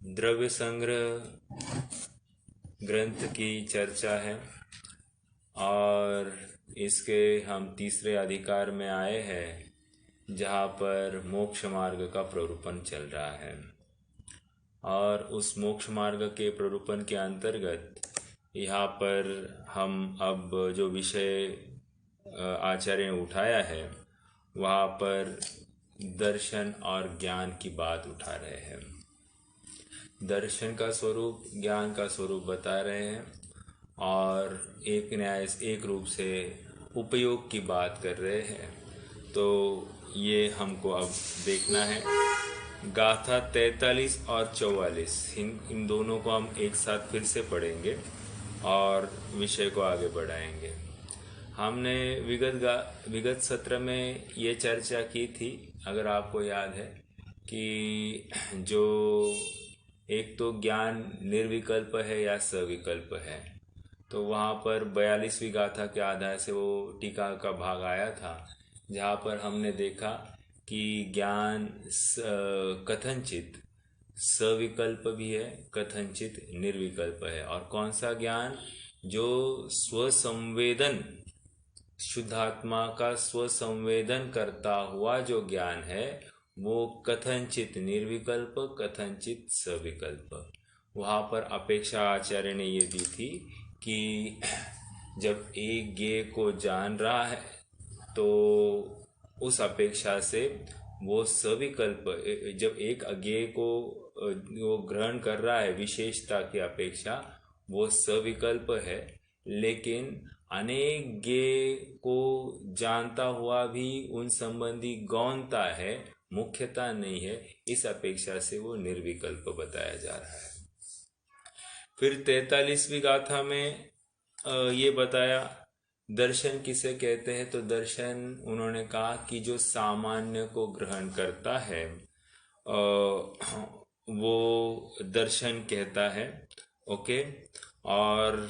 द्रव्य संग्रह ग्रंथ की चर्चा है और इसके हम तीसरे अधिकार में आए हैं जहाँ पर मोक्ष मार्ग का प्ररूपण चल रहा है। और उस मोक्ष मार्ग के प्ररूपण के अंतर्गत यहाँ पर हम अब जो विषय आचार्य ने उठाया है वहाँ पर दर्शन और ज्ञान की बात उठा रहे हैं। दर्शन का स्वरूप ज्ञान का स्वरूप बता रहे हैं और एक न्याय एक रूप से उपयोग की बात कर रहे हैं। तो ये हमको अब देखना है। गाथा 43 और 44 इन दोनों को हम एक साथ फिर से पढ़ेंगे और विषय को आगे बढ़ाएंगे। हमने विगत सत्र में ये चर्चा की थी, अगर आपको याद है, कि जो एक तो ज्ञान निर्विकल्प है या सविकल्प है। तो वहाँ पर 42वीं गाथा के आधार से वो टीका का भाग आया था जहाँ पर हमने देखा कि ज्ञान कथनचित सविकल्प भी है, कथनचित निर्विकल्प है। और कौन सा ज्ञान? जो स्वसंवेदन, शुद्धात्मा का स्वसंवेदन करता हुआ जो ज्ञान है वो कथनचित निर्विकल्प, कथनचित सविकल्प। वहाँ पर अपेक्षा आचार्य ने ये दी थी कि जब एक ज्ञेय को जान रहा है तो उस अपेक्षा से वो सविकल्प, जब एक अज्ञेय को वो ग्रहण कर रहा है विशेषता की अपेक्षा, वो सविकल्प है। लेकिन अनेक ज्ञेय को जानता हुआ भी उन संबंधी गौणता है, मुख्यता नहीं है, इस अपेक्षा से वो निर्विकल्प बताया जा रहा है। फिर 43वीं गाथा में ये बताया दर्शन किसे कहते हैं। तो दर्शन उन्होंने कहा कि जो सामान्य को ग्रहण करता है वो दर्शन कहता है। ओके, और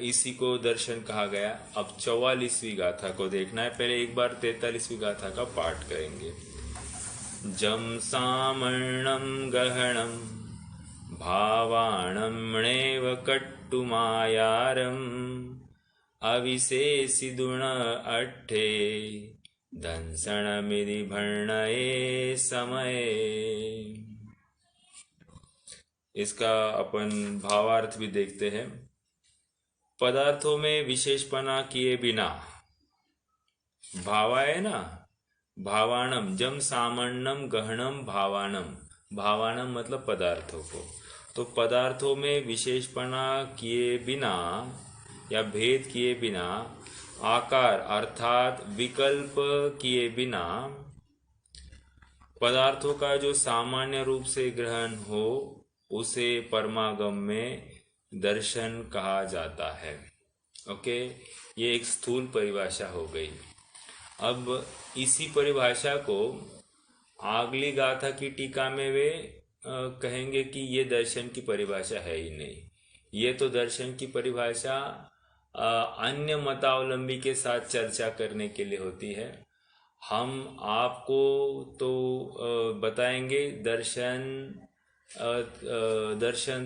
इसी को दर्शन कहा गया। अब 44वीं गाथा को देखना है। पहले एक बार 43वीं गाथा का पाठ करेंगे। जम सामर्णम गहणम भावाणमणेव कट्टुमायारम अविशेषि दुण अट्ठे दंसनमिति भर्णये समय। इसका अपन भावार्थ भी देखते हैं। पदार्थों में विशेषपना किए बिना, भावा है ना, भावाणम, जम सामन्नम गहनम भावाणम, भावाणम मतलब पदार्थों को। तो पदार्थों में विशेषपना किए बिना या भेद किए बिना, आकार अर्थात विकल्प किए बिना पदार्थों का जो सामान्य रूप से ग्रहण हो उसे परमागम में दर्शन कहा जाता है। ओके, ये एक स्थूल परिभाषा हो गई। अब इसी परिभाषा को अगली गाथा की टीका में वे कहेंगे कि ये दर्शन की परिभाषा है ही नहीं। ये तो दर्शन की परिभाषा अन्य मतावलंबी के साथ चर्चा करने के लिए होती है। हम आपको तो बताएंगे दर्शन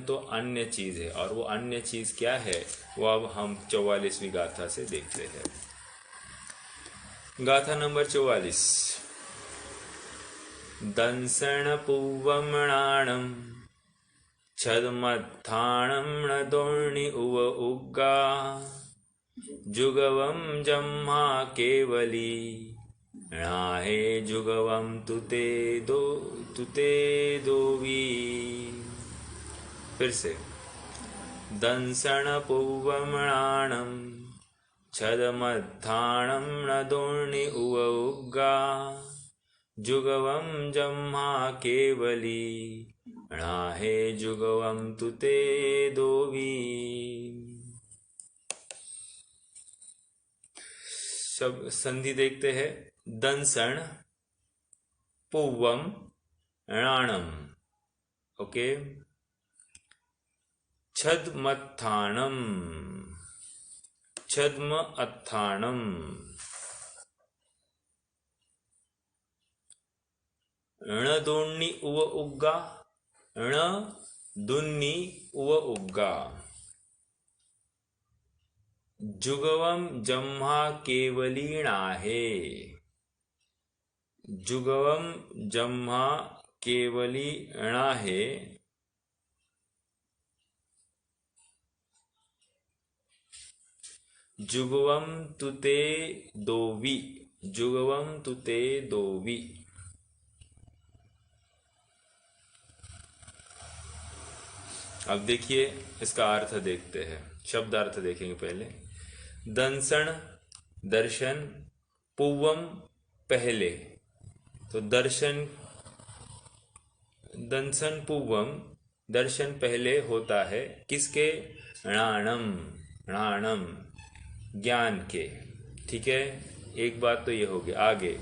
तो अन्य चीज़ है, और वो अन्य चीज़ क्या है वो अब हम 44वीं गाथा से देखते हैं। गाथा नंबर 44। दंसण पुवमणाणम छदमत्थाणम नदोर्णि उव उग्गा जुगवम जम्मा केवली णाहे जुगवम तुते दोवी। फिर से। दंसण पुवमणाणम छदमत्थाणम नदोर्णि उव उग्गा जुगवम जम्मा केवली णाहे जुगवम तुते दोवी। सब संधि देखते हैं। दंसण पुवम णाणम, ओके, छद्मत्थाणम, छद्म अत्थाणम, णदोर्णि उव उग्गा, ण दुन्नी उव उग्गा। जुगवम जम्हा केवली णाहे। जुगवम जम्हा केवली णाहे। जुगवम तुते दोवी। जुगवम तुते दोवी। अब देखिए इसका अर्थ देखते हैं, शब्दार्थ देखेंगे पहले। दंसन दर्शन, पूवम पहले। तो दर्शन, दंसन पूवम, दर्शन पहले होता है किसके? णाणम, णाणम ज्ञान के। ठीक है, एक बात तो ये हो गई। आगे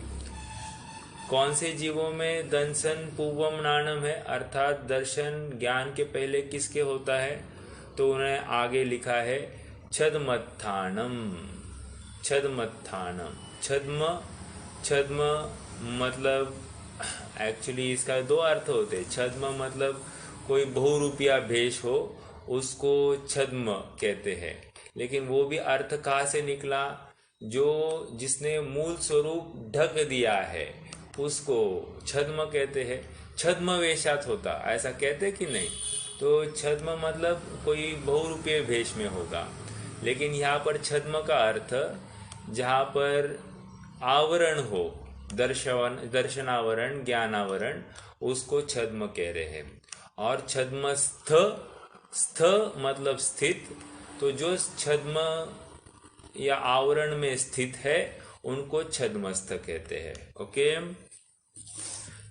कौन से जीवों में दंसन पूवम नाणम है, अर्थात दर्शन ज्ञान के पहले किसके होता है? तो उन्हें आगे लिखा है छद्मत्थानम। छद्मत्थानम, छद्म, छद्म मतलब एक्चुअली इसका दो अर्थ होते हैं। छद्म मतलब कोई बहुरूपिया भेष हो, उसको छद्म कहते हैं। लेकिन वो भी अर्थ कहाँ से निकला? जो जिसने मूल स्वरूप ढक दिया है उसको छद्म कहते हैं। छद्म वेशात होता, ऐसा कहते कि नहीं? तो छद्म मतलब कोई बहुरूपीय भेष में होगा। लेकिन यहाँ पर छद्म का अर्थ जहाँ पर आवरण हो, दर्शनावरण, ज्ञानावरण, उसको छद्म कह रहे हैं। और छद्मस्थ, स्थ मतलब स्थित, तो जो छद्म या आवरण में स्थित है उनको छद्मस्थ कहते हैं। ओके,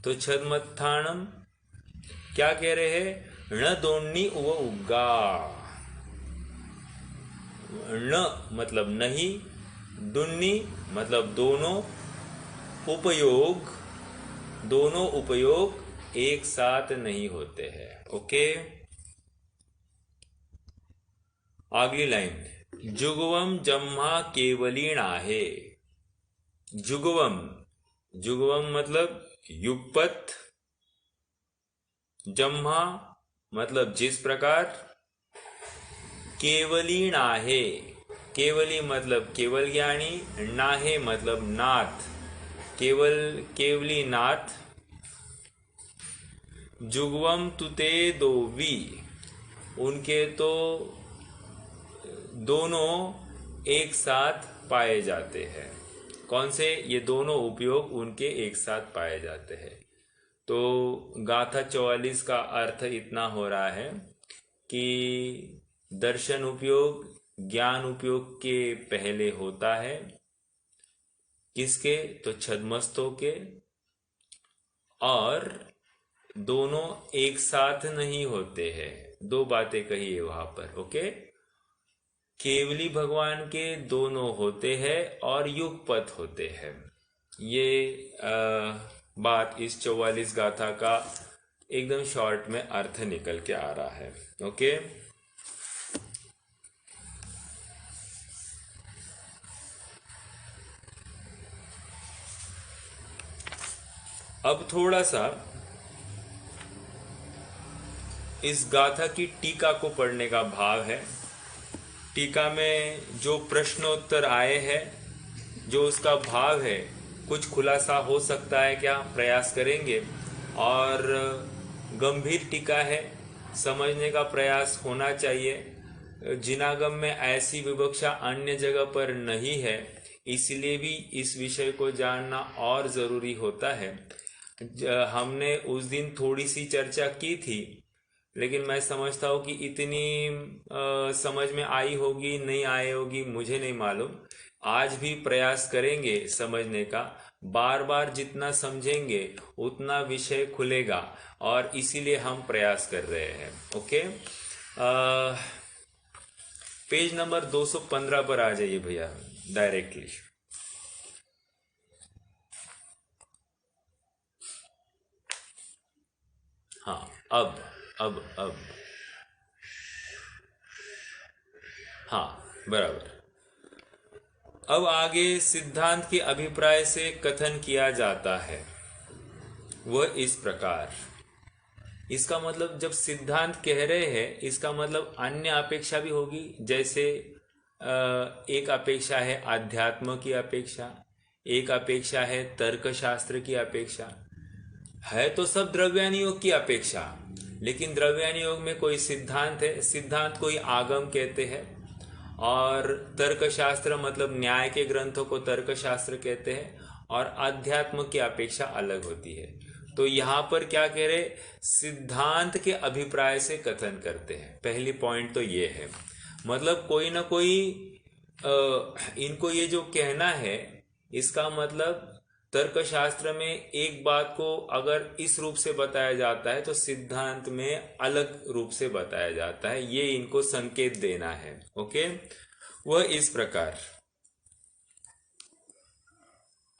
तो छद्मत्थानम क्या कह रहे हैं? ण दोन्नी उव उग्गा। न मतलब नहीं, दुन्नी मतलब दोनों, उपयोग, दोनों उपयोग एक साथ नहीं होते हैं। ओके, अगली लाइन, जुगवम जम्हा केवलीण आहे। जुगवम, जुगवम मतलब युगपत, जम्हा मतलब जिस प्रकार, केवलीण आहे, केवली मतलब केवल ज्ञानी, नाहे मतलब नाथ, केवल केवली नाथ। जुगवम तुते दोवी, उनके तो दोनों एक साथ पाए जाते हैं। कौन से? ये दोनों उपयोग उनके एक साथ पाए जाते हैं। तो गाथा 44 का अर्थ इतना हो रहा है कि दर्शन उपयोग ज्ञान उपयोग के पहले होता है। किसके? तो छद्मस्तों के। और दोनों एक साथ नहीं होते हैं। दो बातें कही है वहां पर। ओके, केवली भगवान के दोनों होते हैं और युगपत होते हैं। ये बात इस 44 गाथा का एकदम शॉर्ट में अर्थ निकल के आ रहा है। ओके, अब थोड़ा सा इस गाथा की टीका को पढ़ने का भाव है। टीका में जो प्रश्नोत्तर आए हैं, जो उसका भाव है, कुछ खुलासा हो सकता है क्या? प्रयास करेंगे। और गंभीर टीका है, समझने का प्रयास होना चाहिए। जिनागम में ऐसी विवक्षा अन्य जगह पर नहीं है, इसलिए भी इस विषय को जानना और ज़रूरी होता है। हमने उस दिन थोड़ी सी चर्चा की थी, लेकिन मैं समझता हूँ कि इतनी समझ में आई होगी, नहीं आई होगी, मुझे नहीं मालूम। आज भी प्रयास करेंगे समझने का। बार बार जितना समझेंगे उतना विषय खुलेगा, और इसीलिए हम प्रयास कर रहे हैं। ओके, पेज नंबर 215 पर आ जाइए भैया डायरेक्टली। हाँ, अब हाँ, बराबर। अब आगे सिद्धांत के अभिप्राय से कथन किया जाता है, वह इस प्रकार। इसका मतलब जब सिद्धांत कह रहे हैं इसका मतलब अन्य अपेक्षा भी होगी। जैसे एक अपेक्षा है आध्यात्म की अपेक्षा, एक अपेक्षा है तर्कशास्त्र की अपेक्षा। है तो सब द्रव्यान योग की अपेक्षा, लेकिन द्रव्यान योग में कोई सिद्धांत है, सिद्धांत कोई आगम कहते हैं, और तर्कशास्त्र मतलब न्याय के ग्रंथों को तर्कशास्त्र कहते हैं, और अध्यात्म की अपेक्षा अलग होती है। तो यहाँ पर क्या कह रहे, सिद्धांत के अभिप्राय से कथन करते हैं। पहली पॉइंट तो ये है, मतलब कोई ना कोई इनको ये जो कहना है इसका मतलब तर्कशास्त्र में एक बात को अगर इस रूप से बताया जाता है तो सिद्धांत में अलग रूप से बताया जाता है, ये इनको संकेत देना है। ओके, वह इस प्रकार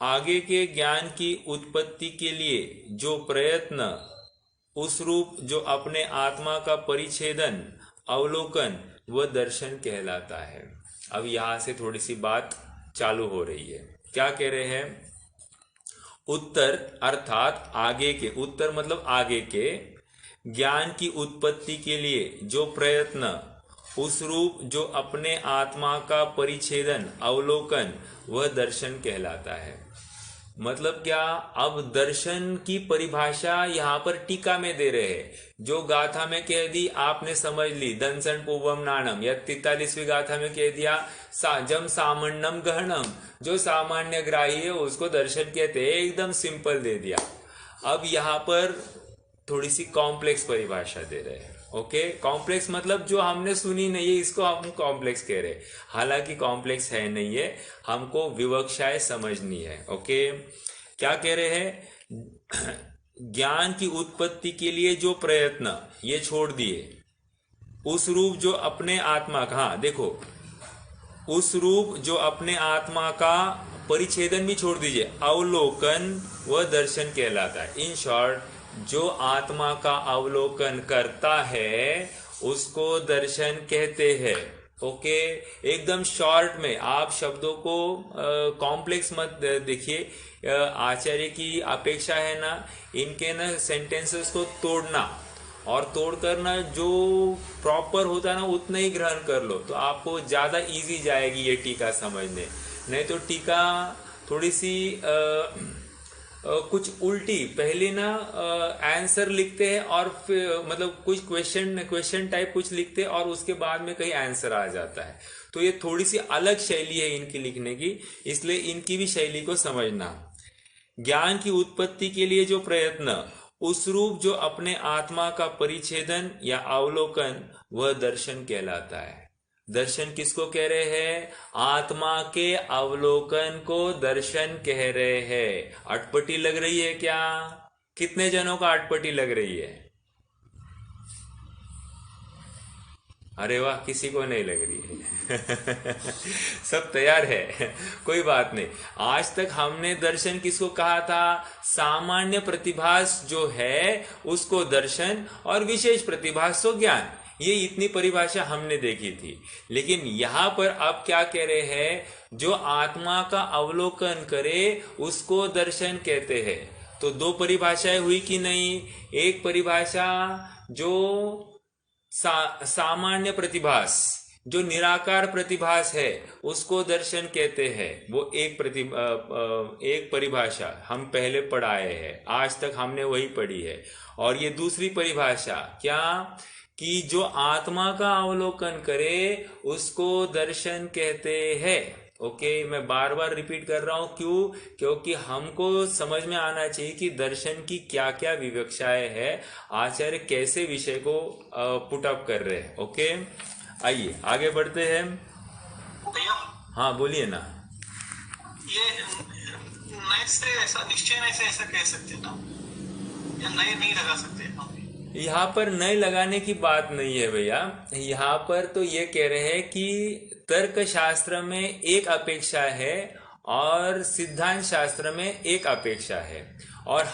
आगे के ज्ञान की उत्पत्ति के लिए जो प्रयत्न, उस रूप जो अपने आत्मा का परिच्छेदन, अवलोकन व दर्शन कहलाता है। अब यहां से थोड़ी सी बात चालू हो रही है। क्या कह रहे हैं, उत्तर अर्थात आगे के, उत्तर मतलब आगे के ज्ञान की उत्पत्ति के लिए जो प्रयत्न, उस रूप जो अपने आत्मा का परिच्छेदन, अवलोकन वह दर्शन कहलाता है। मतलब क्या, अब दर्शन की परिभाषा यहाँ पर टीका में दे रहे हैं। जो गाथा में कह दी आपने समझ ली, दंसन पूर्वम नाणम, या 43वीं गाथा में कह दिया साजम सामान्यम गहनम, जो सामान्य ग्राही है उसको दर्शन कहते हैं, एकदम सिंपल दे दिया। अब यहाँ पर थोड़ी सी कॉम्प्लेक्स परिभाषा दे रहे हैं। ओके, कॉम्प्लेक्स मतलब जो हमने सुनी नहीं है इसको हम कॉम्प्लेक्स कह रहे हैं, हालांकि कॉम्प्लेक्स है नहीं है, हमको विवक्षाएं समझनी है। ओके, क्या कह रहे हैं, ज्ञान की उत्पत्ति के लिए जो प्रयत्न, ये छोड़ दिए, उस रूप जो अपने आत्मा का, हाँ देखो, उस रूप जो अपने आत्मा का परिच्छेदन भी छोड़ दीजिए, अवलोकन व दर्शन कहलाता है। इन शॉर्ट, जो आत्मा का अवलोकन करता है उसको दर्शन कहते हैं। ओके, एकदम शॉर्ट में, आप शब्दों को कॉम्प्लेक्स मत देखिए। आचार्य की अपेक्षा है ना, इनके ना सेंटेंसेस को तोड़ना, और तोड़ कर ना जो प्रॉपर होता है ना उतना ही ग्रहण कर लो, तो आपको ज्यादा इजी जाएगी ये टीका समझने। नहीं तो टीका थोड़ी सी कुछ उल्टी, पहले ना आंसर लिखते हैं और फिर मतलब कुछ क्वेश्चन टाइप कुछ लिखते हैं और उसके बाद में कहीं आंसर आ जाता है। तो ये थोड़ी सी अलग शैली है इनकी लिखने की, इसलिए इनकी भी शैली को समझना। ज्ञान की उत्पत्ति के लिए जो प्रयत्न, उस रूप जो अपने आत्मा का परिच्छेदन या अवलोकन वह दर्शन कहलाता है। दर्शन किसको कह रहे हैं, आत्मा के अवलोकन को दर्शन कह रहे हैं। अटपटी लग रही है क्या, कितने जनों का अटपटी लग रही है? अरे वाह, किसी को नहीं लग रही है सब तैयार है कोई बात नहीं। आज तक हमने दर्शन किसको कहा था, सामान्य प्रतिभास जो है उसको दर्शन, और विशेष प्रतिभास को ज्ञान, ये इतनी परिभाषा हमने देखी थी। लेकिन यहां पर अब क्या कह रहे हैं, जो आत्मा का अवलोकन करे उसको दर्शन कहते हैं। तो दो परिभाषाएं हुई कि नहीं, एक परिभाषा जो सामान्य प्रतिभास, जो निराकार प्रतिभास है उसको दर्शन कहते हैं, वो एक परिभाषा हम पहले पढ़ाए हैं, आज तक हमने वही पढ़ी है। और ये दूसरी परिभाषा क्या, कि जो आत्मा का अवलोकन करे उसको दर्शन कहते हैं। ओके, मैं बार बार रिपीट कर रहा हूं, क्यों, क्योंकि हमको समझ में आना चाहिए कि दर्शन की क्या क्या विवक्षाएं है, आचार्य कैसे विषय को पुट अप कर रहे हैं। ओके, आइए आगे बढ़ते हैं। हाँ बोलिए ना। ये नए से ऐसा निश्चय नहीं से ऐसा कह सकते ना, या नए नहीं लगा सकते? यहाँ पर नए लगाने की बात नहीं है भैया, यहाँ पर तो ये कह रहे हैं कि तर्क शास्त्र में एक अपेक्षा है और सिद्धांत शास्त्र में एक अपेक्षा है। और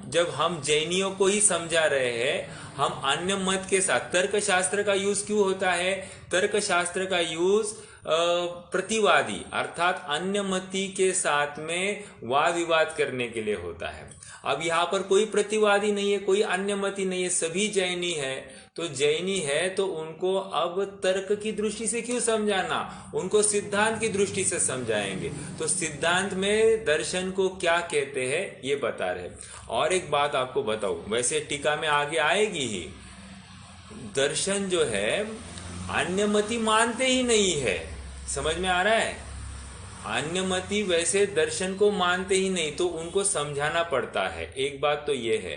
जब हम जैनियों को ही समझा रहे हैं, हम अन्य मत के साथ, तर्क शास्त्र का यूज क्यों होता है, तर्क शास्त्र का यूज प्रतिवादी अर्थात अन्य मति के साथ में वाद विवाद करने के लिए होता है। अब यहाँ पर कोई प्रतिवादी नहीं है, कोई अन्य मति नहीं है, सभी जैनी है। तो जैनी है तो उनको अब तर्क की दृष्टि से क्यों समझाना, उनको सिद्धांत की दृष्टि से समझाएंगे। तो सिद्धांत में दर्शन को क्या कहते हैं ये बता रहे। और एक बात आपको बताऊं, वैसे टीका में आगे आएगी ही, दर्शन जो है अन्यमति मानते ही नहीं है। समझ में आ रहा है? अन्यमति वैसे दर्शन को मानते ही नहीं, तो उनको समझाना पड़ता है। एक बात तो ये है।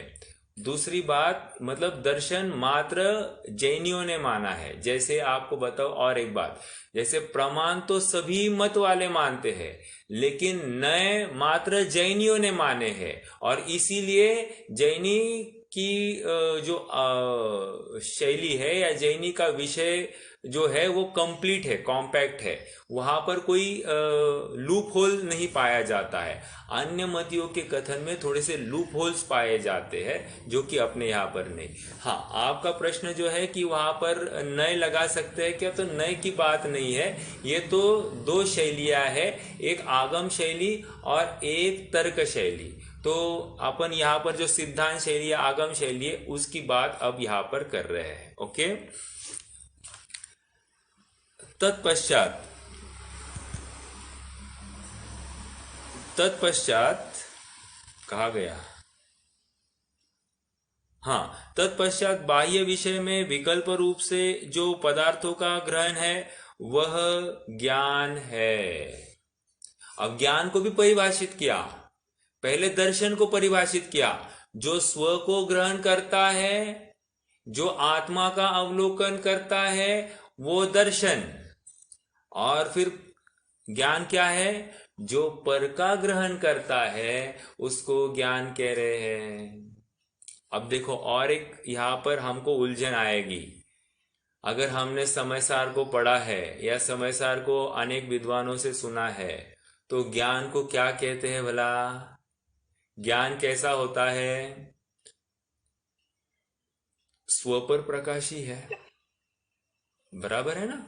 दूसरी बात, मतलब दर्शन मात्र जैनियों ने माना है। जैसे आपको बताओ और एक बात, जैसे प्रमाण तो सभी मत वाले मानते हैं, लेकिन नए मात्र जैनियों ने माने हैं। और इसीलिए जैनी की जो शैली है या जैनी का विषय जो है वो कंप्लीट है, कॉम्पैक्ट है। वहां पर कोई लूप होल नहीं पाया जाता है। अन्य मतियों के कथन में थोड़े से लूप होल्स पाए जाते हैं, जो कि अपने यहाँ पर नहीं। हाँ, आपका प्रश्न जो है कि वहां पर नए लगा सकते हैं क्या, तो नए की बात नहीं है। ये तो दो शैलियां है, एक आगम शैली और एक तर्क शैली। तो अपन यहाँ पर जो सिद्धांत शैली है, आगम शैली है, उसकी बात अब यहाँ पर कर रहे हैं। ओके, तत्पश्चात कहा गया, हाँ, तत्पश्चात बाह्य विषय में विकल्प रूप से जो पदार्थों का ग्रहण है वह ज्ञान है। अब ज्ञान को भी परिभाषित किया, पहले दर्शन को परिभाषित किया। जो स्व को ग्रहण करता है, जो आत्मा का अवलोकन करता है, वो दर्शन। और फिर ज्ञान क्या है, जो पर का ग्रहण करता है उसको ज्ञान कह रहे हैं। अब देखो, और एक यहां पर हमको उलझन आएगी। अगर हमने समयसार को पढ़ा है या समयसार को अनेक विद्वानों से सुना है, तो ज्ञान को क्या कहते हैं भला? ज्ञान कैसा होता है? स्व पर प्रकाशी है, बराबर है ना?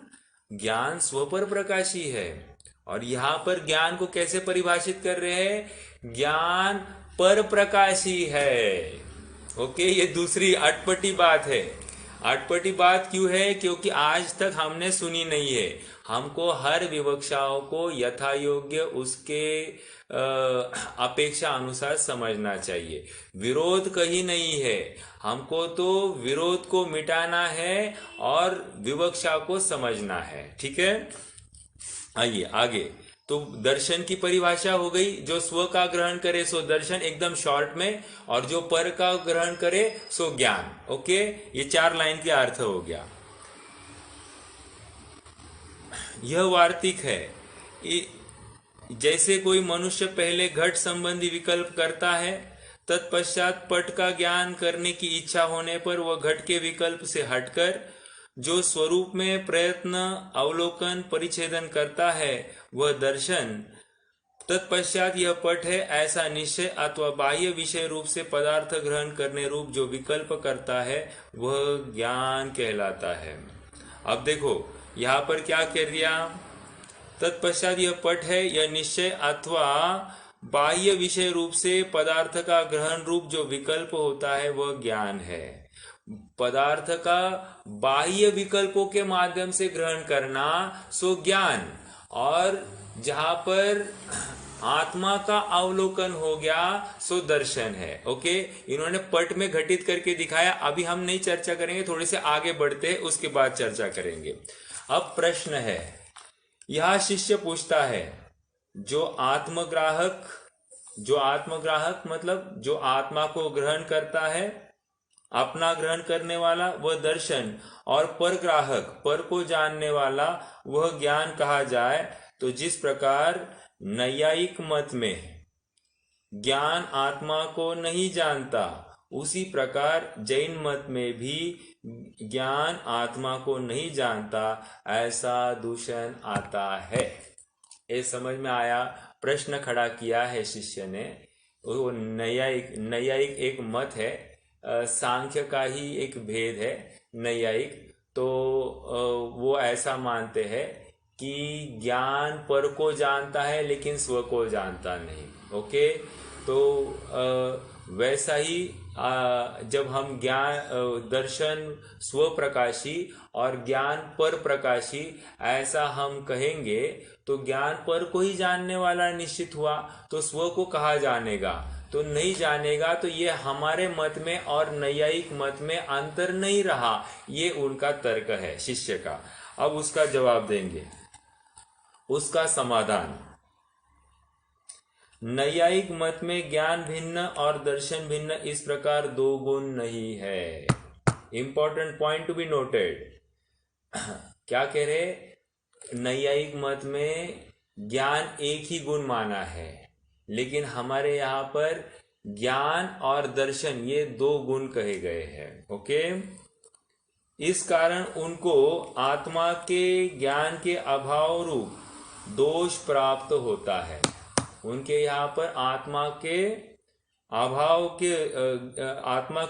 ज्ञान स्व पर प्रकाशी है। और यहां पर ज्ञान को कैसे परिभाषित कर रहे हैं? ज्ञान पर प्रकाशी है। ओके, ये दूसरी अटपटी बात है। अटपटी बात क्यों है? क्योंकि आज तक हमने सुनी नहीं है। हमको हर विवक्षाओं को यथा योग्य उसके अपेक्षा अनुसार समझना चाहिए। विरोध कहीं नहीं है, हमको तो विरोध को मिटाना है और विवक्षा को समझना है। ठीक है, आइए आगे। तो दर्शन की परिभाषा हो गई, जो स्व का ग्रहण करे सो दर्शन, एकदम शॉर्ट में, और जो पर का ग्रहण करे सो ज्ञान। ओके, ये 4 लाइन का अर्थ हो गया। यह वार्तिक है। जैसे कोई मनुष्य पहले घट संबंधी विकल्प करता है, तत्पश्चात पट का ज्ञान करने की इच्छा होने पर वह घट के विकल्प से हटकर जो स्वरूप में प्रयत्न, अवलोकन, परिच्छेदन करता है वह दर्शन। तत्पश्चात यह पट है ऐसा निश्चय अथवा बाह्य विषय रूप से पदार्थ ग्रहण करने रूप जो विकल्प करता है वह ज्ञान कहलाता है। अब देखो यहाँ पर क्या कह दिया? तत्पश्चात यह पट है, यह निश्चय अथवा बाह्य विषय रूप से पदार्थ का ग्रहण रूप जो विकल्प होता है वह ज्ञान है। पदार्थ का बाह्य विकल्पों के माध्यम से ग्रहण करना सो ज्ञान, और जहां पर आत्मा का अवलोकन हो गया सो दर्शन है। ओके, इन्होंने पट में घटित करके दिखाया। अभी हम नहीं चर्चा करेंगे, थोड़े से आगे बढ़ते हैं, उसके बाद चर्चा करेंगे। अब प्रश्न है, यह शिष्य पूछता है, जो आत्मग्राहक मतलब जो आत्मा को ग्रहण करता है, अपना ग्रहण करने वाला वह दर्शन, और परग्राहक पर को जानने वाला वह ज्ञान कहा जाए। तो जिस प्रकार नैयायिक मत में ज्ञान आत्मा को नहीं जानता, उसी प्रकार जैन मत में भी ज्ञान आत्मा को नहीं जानता, ऐसा दूषण आता है। ये समझ में आया? प्रश्न खड़ा किया है शिष्य ने। वो नैयायिक एक मत है, सांख्य का ही एक भेद है नैयायिक। तो वो ऐसा मानते हैं कि ज्ञान पर को जानता है लेकिन स्व को जानता नहीं। ओके, तो वैसा ही जब हम दर्शन स्व प्रकाशी और ज्ञान पर प्रकाशी ऐसा हम कहेंगे तो ज्ञान पर को ही जानने वाला निश्चित हुआ, तो स्व को कहा जानेगा, तो नहीं जानेगा। तो ये हमारे मत में और नैयायिक मत में अंतर नहीं रहा, ये उनका तर्क है शिष्य का। अब उसका जवाब देंगे, उसका समाधान। नैयायिक मत में ज्ञान भिन्न और दर्शन भिन्न इस प्रकार दो गुण नहीं है। Important point to be noted. क्या कह रहे, नैयायिक मत में ज्ञान एक ही गुण माना है, लेकिन हमारे यहां पर ज्ञान और दर्शन ये दो गुण कहे गए हैं। ओके, इस कारण उनको आत्मा के ज्ञान के अभाव रूप दोष प्राप्त होता है। उनके यहाँ पर आत्मा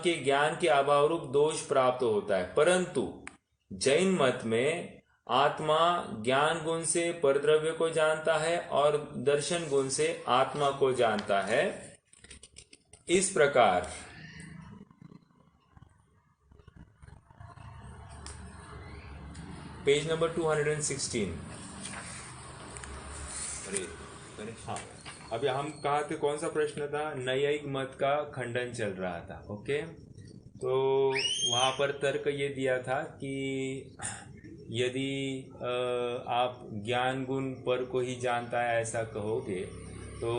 के ज्ञान के अभाव रूप दोष प्राप्त होता है। परंतु जैन मत में आत्मा ज्ञान गुण से परद्रव्य को जानता है और दर्शन गुण से आत्मा को जानता है। इस प्रकार पेज नंबर 216। अरे हाँ, अभी हम कहा थे, कौन सा प्रश्न था? नैयायिक मत का खंडन चल रहा था। ओके, तो वहां पर तर्क ये दिया था कि यदि आप ज्ञान गुण पर को ही जानता है ऐसा कहोगे तो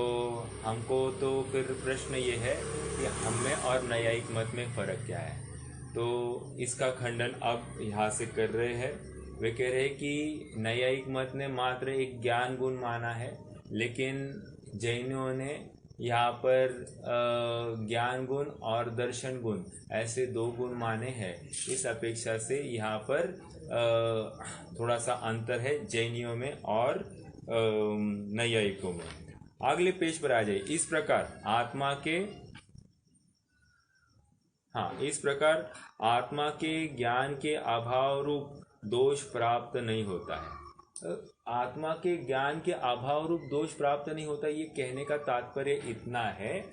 हमको तो फिर प्रश्न ये है कि हम में और नैयायिक मत में फ़र्क क्या है। तो इसका खंडन अब यहाँ से कर रहे हैं। वे कह रहे हैं कि नैयायिक मत ने मात्र एक ज्ञान गुण माना है, लेकिन जैनों ने यहाँ पर ज्ञान गुण और दर्शन गुण ऐसे दो गुण माने हैं। इस अपेक्षा से यहाँ पर थोड़ा सा अंतर है जैनियों में और नैयायिकों में। अगले पेज पर आ जाइए। इस प्रकार आत्मा के ज्ञान के अभाव रूप दोष प्राप्त नहीं होता है। आत्मा के ज्ञान के अभाव रूप दोष प्राप्त नहीं होता, ये कहने का तात्पर्य इतना है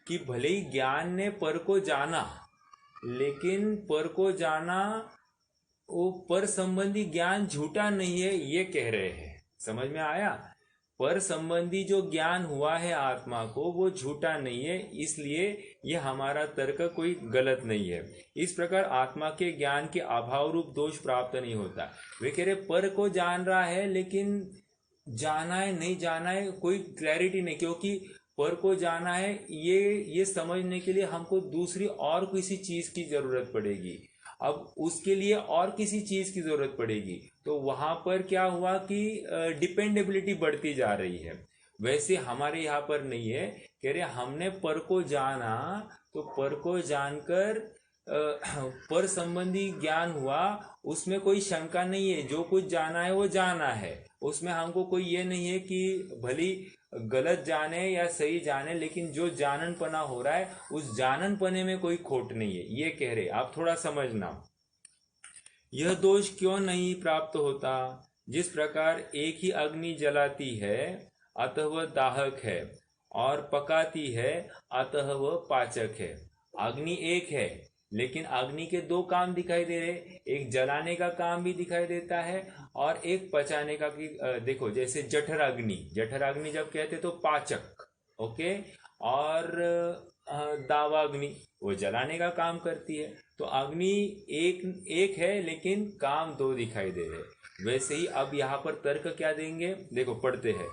कि भले ही ज्ञान ने पर को जाना, लेकिन पर को जाना वो पर संबंधी ज्ञान झूठा नहीं है, ये कह रहे हैं। समझ में आया? पर संबंधी जो ज्ञान हुआ है आत्मा को वो झूठा नहीं है, इसलिए ये हमारा तर्क कोई गलत नहीं है। इस प्रकार आत्मा के ज्ञान के अभाव रूप दोष प्राप्त नहीं होता। वे कह रहे पर को जान रहा है, लेकिन जाना है नहीं जाना है कोई क्लैरिटी नहीं, क्योंकि पर को जाना है ये समझने के लिए हमको दूसरी और किसी चीज की जरूरत पड़ेगी। अब उसके लिए और किसी चीज की जरूरत पड़ेगी, तो वहां पर क्या हुआ कि डिपेंडेबिलिटी बढ़ती जा रही है। वैसे हमारे यहाँ पर नहीं है। कह रहे हमने पर को जाना, तो पर को जानकर पर संबंधी ज्ञान हुआ, उसमें कोई शंका नहीं है। जो कुछ जाना है वो जाना है, उसमें हमको कोई ये नहीं है कि भली गलत जाने या सही जाने, लेकिन जो जाननपना हो रहा है उस जाननपने में कोई खोट नहीं है, ये कह रहे। आप थोड़ा समझना, यह दोष क्यों नहीं प्राप्त होता? जिस प्रकार एक ही अग्नि जलाती है अतः वह दाहक है, और पकाती है अतः वह पाचक है। अग्नि एक है, लेकिन अग्नि के दो काम दिखाई दे रहे, एक जलाने का काम भी दिखाई देता है और एक पचाने का भी। देखो जैसे जठर अग्नि जब कहते तो पाचक, ओके, और दावा अग्नि वो जलाने का काम करती है। तो अग्नि एक है, लेकिन काम दो दिखाई दे रहे। वैसे ही अब यहाँ पर तर्क क्या देंगे, देखो पढ़ते हैं।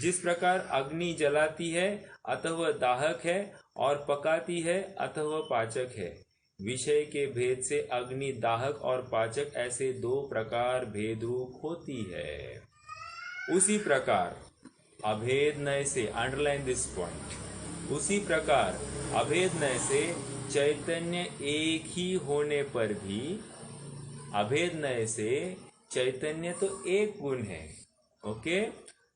जिस प्रकार अग्नि जलाती है अतः वह दाहक है, और पकाती है अतः वह पाचक है। विषय के भेद से अग्नि दाहक और पाचक ऐसे दो प्रकार भेद रूप होती है। उसी प्रकार अभेद नय से, अंडरलाइन दिस पॉइंट, उसी प्रकार अभेद नय से चैतन्य एक ही होने पर भी, अभेद नय से चैतन्य तो एक गुण है, ओके,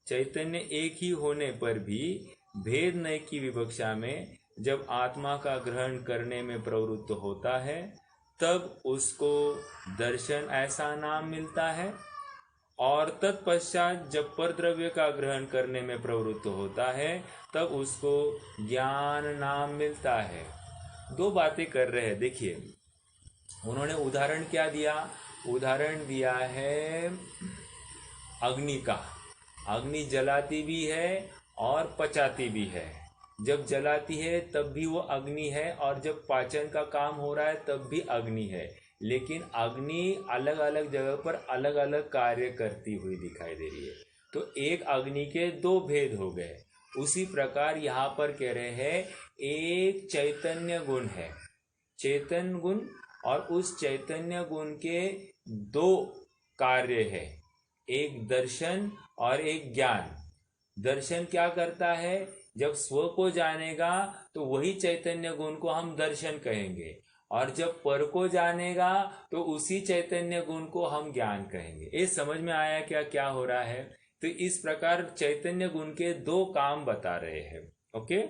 चैतन्य एक ही होने पर भी भेद नय की विवक्षा में जब आत्मा का ग्रहण करने में प्रवृत्त होता है, तब उसको दर्शन ऐसा नाम मिलता है। और तत्पश्चात जब परद्रव्य का ग्रहण करने में प्रवृत्त होता है तब उसको ज्ञान नाम मिलता है। दो बातें कर रहे हैं। देखिए उन्होंने उदाहरण क्या दिया, उदाहरण दिया है अग्नि का। अग्नि जलाती भी है और पचाती भी है। जब जलाती है तब भी वो अग्नि है और जब पाचन का काम हो रहा है तब भी अग्नि है। लेकिन अग्नि अलग अलग जगह पर अलग अलग कार्य करती हुई दिखाई दे रही है। तो एक अग्नि के दो भेद हो गए। उसी प्रकार यहाँ पर कह रहे हैं एक चैतन्य गुण है, चेतन गुण, और उस चैतन्य गुण के दो कार्य है, एक दर्शन और एक ज्ञान। दर्शन क्या करता है, जब स्व को जानेगा तो वही चैतन्य गुण को हम दर्शन कहेंगे, और जब पर को जानेगा तो उसी चैतन्य गुण को हम ज्ञान कहेंगे। ये समझ में आया क्या क्या हो रहा है? तो इस प्रकार चैतन्य गुण के दो काम बता रहे हैं। ओके,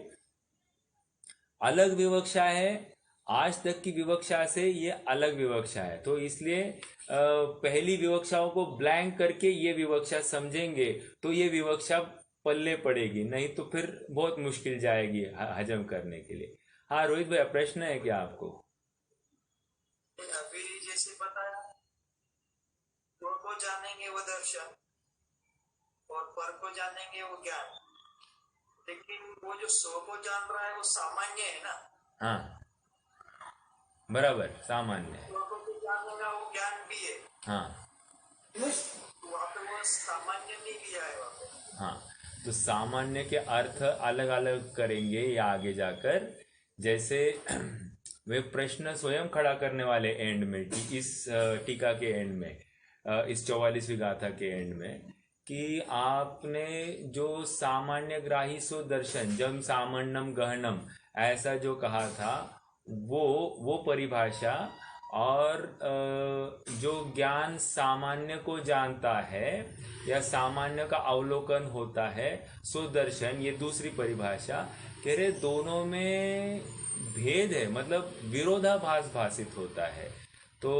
अलग विवक्षा है, आज तक की विवक्षा से ये अलग विवक्षा है। तो इसलिए पहली विवक्षाओं को ब्लैंक करके ये विवक्षा समझेंगे तो ये विवक्षा पल्ले पड़ेगी, नहीं तो फिर बहुत मुश्किल जाएगी हजम करने के लिए। हाँ रोहित भैया, प्रश्न है क्या आपको? अभी जैसे बताया, स्व को जानेंगे वो दर्शन और पर को जानेंगे वो ज्ञान। लेकिन वो जो स्व को जान रहा है वो सामान्य है ना? हाँ बराबर, सामान्य है। स्व को भी जानेगा वो ज्ञान भी है। हाँ तो वहाँ पे वो सामान्य नहीं लिया है वहाँ पे। हाँ, तो सामान्य के अर्थ अलग अलग करेंगे या आगे जाकर। जैसे वे प्रश्न स्वयं खड़ा करने वाले एंड में, इस टीका के एंड में, इस 44वीं गाथा के एंड में, कि आपने जो सामान्य ग्राही सो दर्शन, जब सामान्यम गहनम ऐसा जो कहा था, वो परिभाषा, और जो ज्ञान सामान्य को जानता है या सामान्य का अवलोकन होता है सो दर्शन, ये दूसरी परिभाषा। कह रहे दोनों में भेद है, मतलब विरोधाभास भाषित होता है। तो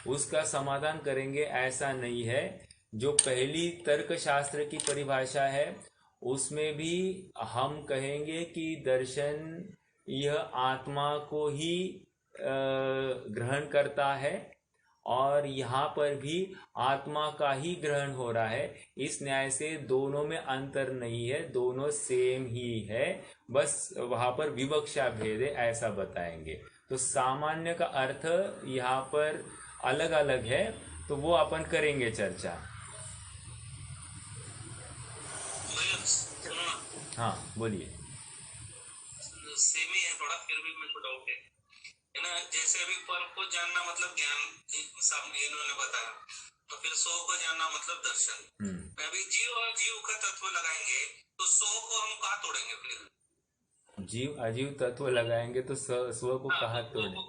उसका समाधान करेंगे, ऐसा नहीं है। जो पहली तर्कशास्त्र की परिभाषा है उसमें भी हम कहेंगे कि दर्शन यह आत्मा को ही ग्रहण करता है, और यहाँ पर भी आत्मा का ही ग्रहण हो रहा है। इस न्याय से दोनों में अंतर नहीं है, दोनों सेम ही है, बस वहाँ पर विवक्षा भेद है, ऐसा बताएंगे। तो सामान्य का अर्थ यहाँ पर अलग अलग है, तो वो अपन करेंगे चर्चा। हाँ बोलिए। सेम ही है थोड़ा, फिर भी मेरे को डाउट है ना। जैसे अभी पर को जानना मतलब ज्ञान सामने इन्होंने बताया, तो फिर सो को जानना मतलब दर्शन। अभी जीव और जीव का तत्व लगाएंगे तो सो को हम कहाँ तोड़ेंगे? फिर जीव अजीव तत्व लगाएंगे तो स्व को कहाँ तोड़ेंगे?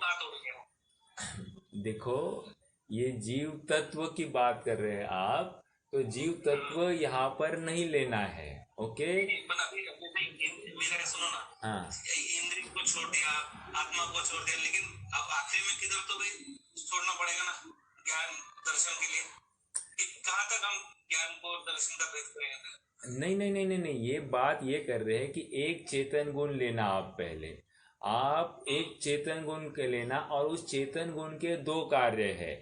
देखो, ये जीव तत्व की बात कर रहे हैं आप, तो जीव तत्व यहाँ पर नहीं लेना है। ओके, मेरा सुनो ना। हाँ, इंद्रिय को छोड़ दिया, आत्मा को छोड़ दिया, लेकिन अब आखिरी में किधर तो भी छोड़ना पड़ेगा ना ज्ञान दर्शन के लिए। कहाँ तक हम ज्ञान को दर्शन का भेद करेंगे? नहीं नहीं नहीं नहीं नहीं, ये बात ये कर रहे हैं कि एक चेतन गुण लेना। आप पहले आप एक चेतन गुण के लेना, और उस चेतन गुण के दो कार्य है।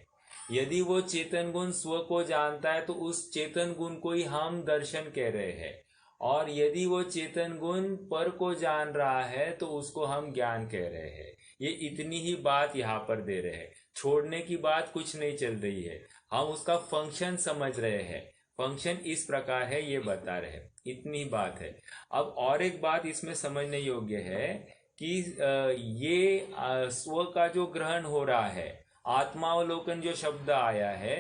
यदि वो चेतन गुण स्व को जानता है तो उस चेतन गुण को ही हम दर्शन कह रहे हैं, और यदि वो चेतन गुण पर को जान रहा है तो उसको हम ज्ञान कह रहे हैं। ये इतनी ही बात यहाँ पर दे रहे हैं, छोड़ने की बात कुछ नहीं चल रही है, हम उसका फंक्शन समझ रहे हैं। फंक्शन इस प्रकार है ये बता रहे हैं, इतनी बात है। अब और एक बात इसमें समझने योग्य है कि ये स्व का जो ग्रहण हो रहा है, आत्मावलोकन जो शब्द आया है,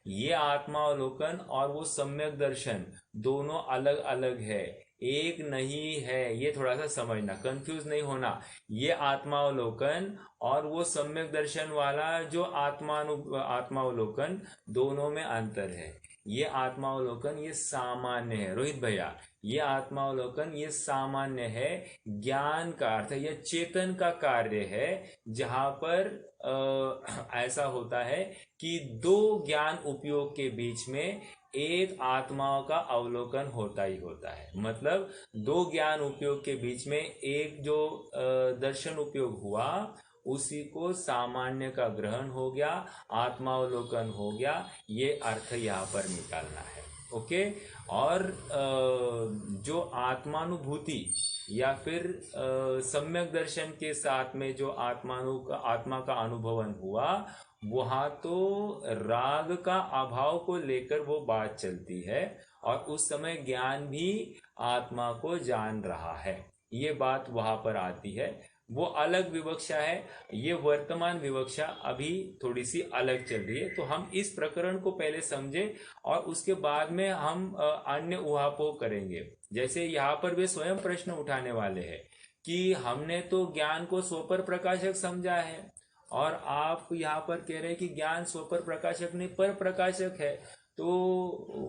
ये आत्मावलोकन और वो सम्यक दर्शन दोनों अलग अलग है, एक नहीं है। ये थोड़ा सा समझना, कंफ्यूज नहीं होना। ये आत्मावलोकन और वो सम्यक दर्शन वाला जो आत्मावलोकन, दोनों में अंतर है। ये आत्मावलोकन ये सामान्य है। रोहित भैया, ये आत्मावलोकन ये सामान्य है, ज्ञान का अर्थ है, यह चेतन का कार्य है, जहां पर ऐसा होता है कि दो ज्ञान उपयोग के बीच में एक आत्माओं का अवलोकन होता ही होता है। मतलब दो ज्ञान उपयोग के बीच में एक जो दर्शन उपयोग हुआ उसी को सामान्य का ग्रहण हो गया, आत्मावलोकन हो गया, ये अर्थ यहाँ पर निकालना है। ओके। और जो आत्मानुभूति या फिर सम्यक दर्शन के साथ में जो आत्मा का अनुभवन हुआ, वहां तो राग का अभाव को लेकर वो बात चलती है और उस समय ज्ञान भी आत्मा को जान रहा है, ये बात वहां पर आती है। वो अलग विवक्षा है, ये वर्तमान विवक्षा अभी थोड़ी सी अलग चल रही है। तो हम इस प्रकरण को पहले समझे और उसके बाद में हम अन्य उहापोह करेंगे। जैसे यहाँ पर वे स्वयं प्रश्न उठाने वाले हैं कि हमने तो ज्ञान को स्वपर प्रकाशक समझा है और आप यहाँ पर कह रहे हैं कि ज्ञान स्वपर प्रकाशक नहीं पर प्रकाशक है। तो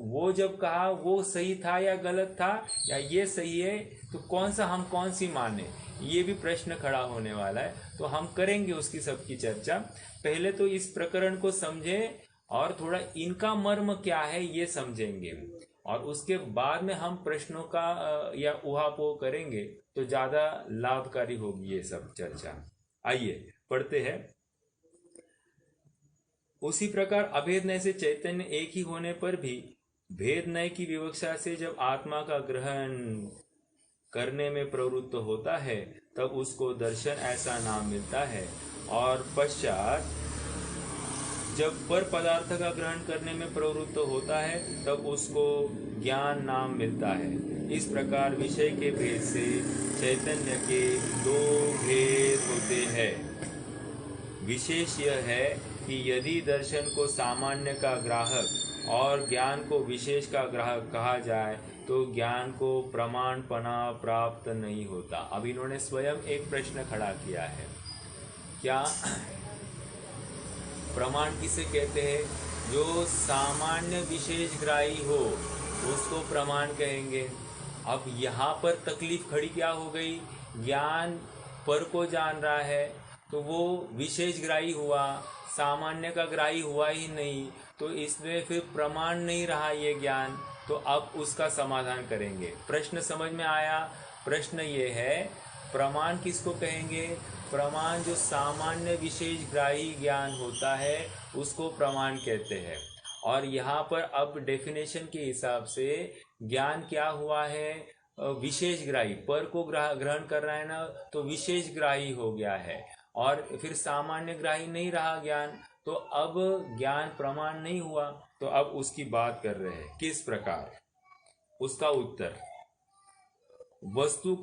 वो जब कहा वो सही था या गलत था या ये सही है, तो हम कौन सी माने, ये भी प्रश्न खड़ा होने वाला है। तो हम करेंगे उसकी सबकी चर्चा। पहले तो इस प्रकरण को समझें और थोड़ा इनका मर्म क्या है ये समझेंगे और उसके बाद में हम प्रश्नों का या उहापोह करेंगे, तो ज्यादा लाभकारी होगी ये सब चर्चा। आइए पढ़ते हैं। उसी प्रकार अभेद नय से चैतन्य एक ही होने पर भी भेद नय की विवक्षा से जब आत्मा का ग्रहण करने में प्रवृत्त होता है तब उसको दर्शन ऐसा नाम मिलता है, और पश्चात जब पर पदार्थ का ग्रहण करने में प्रवृत्त होता है तब उसको ज्ञान नाम मिलता है। इस प्रकार विषय के भेद से चैतन्य के दो भेद होते हैं। विशेष यह है कि यदि दर्शन को सामान्य का ग्राहक और ज्ञान को विशेष का ग्राहक कहा जाए तो ज्ञान को प्रमाणपना प्राप्त नहीं होता। अब इन्होंने स्वयं एक प्रश्न खड़ा किया है, क्या प्रमाण किसे कहते हैं? जो सामान्य विशेष ग्राही हो उसको प्रमाण कहेंगे। अब यहाँ पर तकलीफ खड़ी क्या हो गई? ज्ञान पर को जान रहा है तो वो विशेष ग्राही हुआ, सामान्य का ग्राही हुआ ही नहीं, तो इसमें फिर प्रमाण नहीं रहा ये ज्ञान। तो अब उसका समाधान करेंगे। प्रश्न समझ में आया? प्रश्न ये है, प्रमाण किसको कहेंगे? प्रमाण जो सामान्य विशेष ग्राही ज्ञान होता है उसको प्रमाण कहते हैं। और यहाँ पर अब डेफिनेशन के हिसाब से ज्ञान क्या हुआ है? विशेष ग्राही, पर को ग्रहण कर रहा है ना, तो विशेष ग्राही हो गया है और फिर सामान्य ग्राही नहीं रहा ज्ञान, तो अब ज्ञान प्रमाण नहीं हुआ। तो अब उसकी बात कर रहे हैं किस प्रकार। उसका उत्तर, वस्तु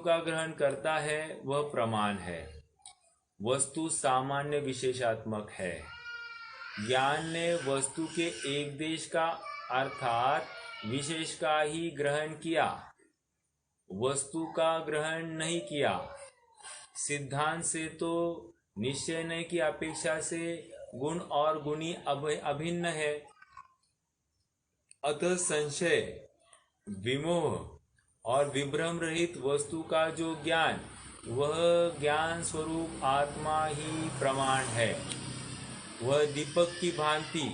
का ग्रहण करता है वह प्रमाण है। वस्तु सामान्य विशेषात्मक है। ज्ञान ने वस्तु के एक देश का अर्थात विशेष का ही ग्रहण किया, वस्तु का ग्रहण नहीं किया। सिद्धांत से तो निश्चय नय की अपेक्षा से गुण और गुणी अभिन्न है। अतः संशय, विमोह और विभ्रम रहित वस्तु का जो ज्ञान, वह ज्ञान स्वरूप आत्मा ही प्रमाण है। वह दीपक की भांति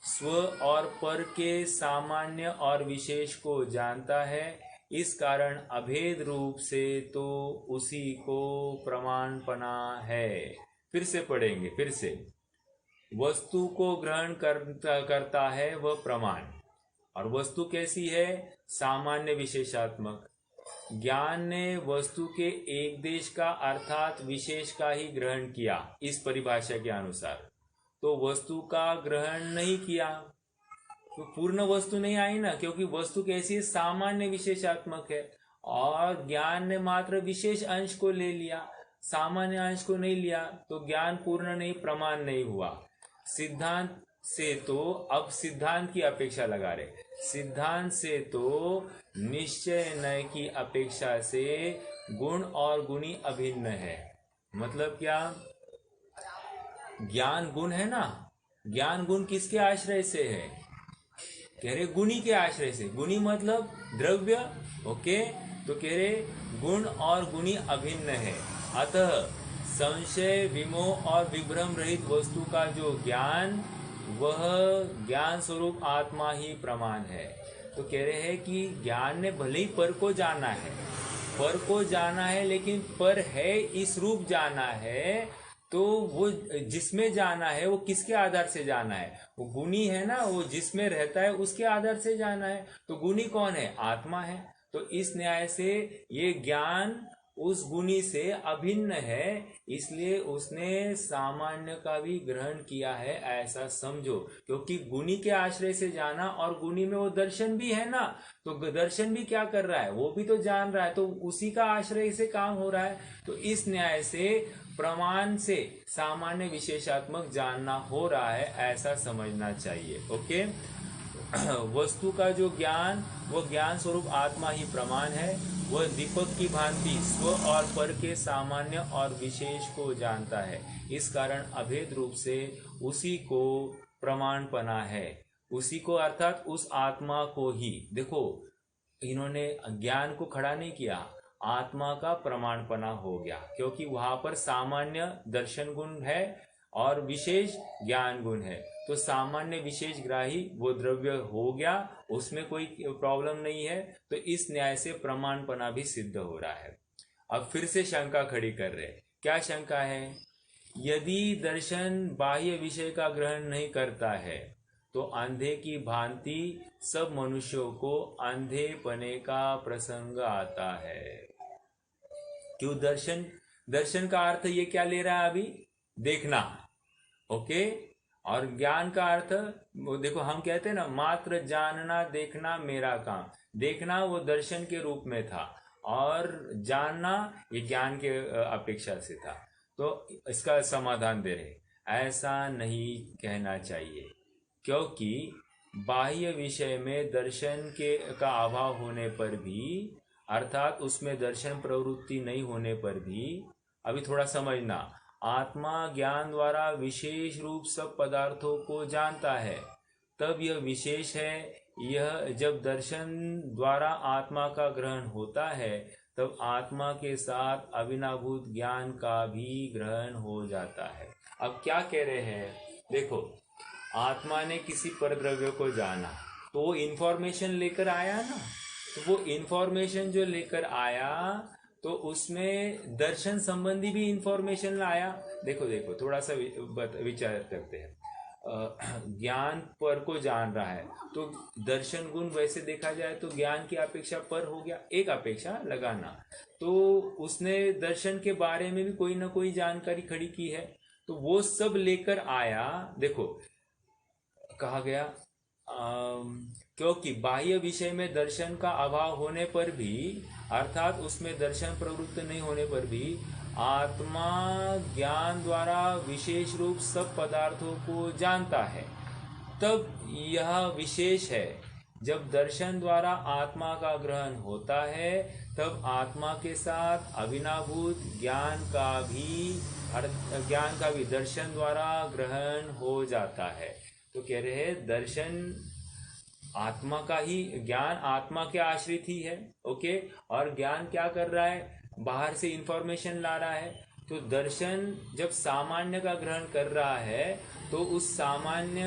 स्व और पर के सामान्य और विशेष को जानता है। इस कारण अभेद रूप से तो उसी को प्रमाणपना है। फिर से पढ़ेंगे, फिर से। वस्तु को ग्रहण करता है वह प्रमाण, और वस्तु कैसी है? सामान्य विशेषात्मक। ज्ञान ने वस्तु के एक देश का अर्थात विशेष का ही ग्रहण किया इस परिभाषा के अनुसार, तो वस्तु का ग्रहण नहीं किया, तो पूर्ण वस्तु नहीं आई ना, क्योंकि वस्तु कैसी है? सामान्य विशेषात्मक है और ज्ञान ने मात्र विशेष अंश को ले लिया, सामान्य अंश को नहीं लिया, तो ज्ञान पूर्ण नहीं, प्रमाण नहीं हुआ। सिद्धांत से तो, अब सिद्धांत की अपेक्षा लगा रहे, सिद्धांत से तो निश्चय नय की अपेक्षा से गुण और गुणी अभिन्न है। मतलब क्या? ज्ञान गुण है ना, ज्ञान गुण किसके आश्रय से है? कह रहे गुणी के आश्रय से। गुणी मतलब द्रव्य, ओके। तो कह रहे गुण और गुणी अभिन्न है, अतः संशय विमोह और विभ्रम रहित वस्तु का जो ज्ञान, वह ज्ञान स्वरूप आत्मा ही प्रमाण है। तो कह रहे हैं कि ज्ञान ने भले ही पर को जाना है, पर को जाना है, लेकिन पर है इस रूप जाना है, तो वो जिसमें जाना है वो किसके आधार से जाना है? वो गुणी है ना, वो जिसमें रहता है उसके आधार से जाना है। तो गुणी कौन है? आत्मा है। तो इस न्याय से ये ज्ञान उस गुणी से अभिन्न है, इसलिए उसने सामान्य का भी ग्रहण किया है, ऐसा समझो। क्योंकि गुणी के आश्रय से जाना, और गुणी में वो दर्शन भी है ना, तो दर्शन भी क्या कर रहा है? वो भी तो जान रहा है, तो उसी का आश्रय से काम हो रहा है। तो इस न्याय से प्रमाण से सामान्य विशेषात्मक जानना हो रहा है, ऐसा समझना चाहिए। ओके। वस्तु का जो ज्ञान, वो ज्ञान स्वरूप आत्मा ही प्रमाण है। वह दीपक की भांति स्व और पर के सामान्य और विशेष को जानता है। इस कारण अभेद रूप से उसी को प्रमाणपना है। उसी को अर्थात उस आत्मा को ही। देखो, इन्होंने ज्ञान को खड़ा नहीं किया, आत्मा का प्रमाणपना हो गया, क्योंकि वहां पर सामान्य दर्शन गुण है और विशेष ज्ञान गुण है। तो सामान्य विशेष ग्राही वो द्रव्य हो गया, उसमें कोई प्रॉब्लम नहीं है। तो इस न्याय से प्रमाणपना भी सिद्ध हो रहा है। अब फिर से शंका खड़ी कर रहे। क्या शंका है? यदि दर्शन बाह्य विषय का ग्रहण नहीं करता है, तो अंधे की भांति सब मनुष्यों को अंधेपने का प्रसंग आता है। क्यों? दर्शन का अर्थ ये क्या ले रहा है अभी? देखना, ओके। और ज्ञान का अर्थ, वो देखो, हम कहते हैं ना, मात्र जानना देखना मेरा काम। देखना वो दर्शन के रूप में था, और जानना ये ज्ञान के अपेक्षा से था। तो इसका समाधान दे रहे, ऐसा नहीं कहना चाहिए, क्योंकि बाह्य विषय में दर्शन का अभाव होने पर भी, अर्थात उसमें दर्शन प्रवृत्ति नहीं होने पर भी, अभी थोड़ा समझना, आत्मा ज्ञान द्वारा विशेष रूप सब पदार्थों को जानता है, तब यह विशेष है। यह जब दर्शन द्वारा आत्मा का ग्रहण होता है, तब आत्मा के साथ अविनाभूत ज्ञान का भी ग्रहण हो जाता है। अब क्या कह रहे हैं? देखो, आत्मा ने किसी परद्रव्य को जाना, तो वो इंफॉर्मेशन लेकर आया ना, तो वो इंफॉर्मेशन जो लेकर आया, तो उसमें दर्शन संबंधी भी इंफॉर्मेशन लाया। देखो थोड़ा सा विचार करते हैं। ज्ञान पर को जान रहा है, तो दर्शन गुण वैसे देखा जाए तो ज्ञान की अपेक्षा पर हो गया, एक अपेक्षा लगाना। तो उसने दर्शन के बारे में भी कोई ना कोई जानकारी खड़ी की है, तो वो सब लेकर आया। देखो, कहा गया क्योंकि बाह्य विषय में दर्शन का अभाव होने पर भी, अर्थात उसमें दर्शन प्रवृत्त नहीं होने पर भी, आत्मा ज्ञान द्वारा विशेष रूप सब पदार्थों को जानता है, तब यह विशेष है। जब दर्शन द्वारा आत्मा का ग्रहण होता है, तब आत्मा के साथ अविनाभूत ज्ञान का भी दर्शन द्वारा ग्रहण हो जाता है। तो कह रहे हैं दर्शन आत्मा का ही, ज्ञान आत्मा के आश्रित ही है, ओके। और ज्ञान क्या कर रहा है? बाहर से इंफॉर्मेशन ला रहा है। तो दर्शन जब सामान्य का ग्रहण कर रहा है, तो उस सामान्य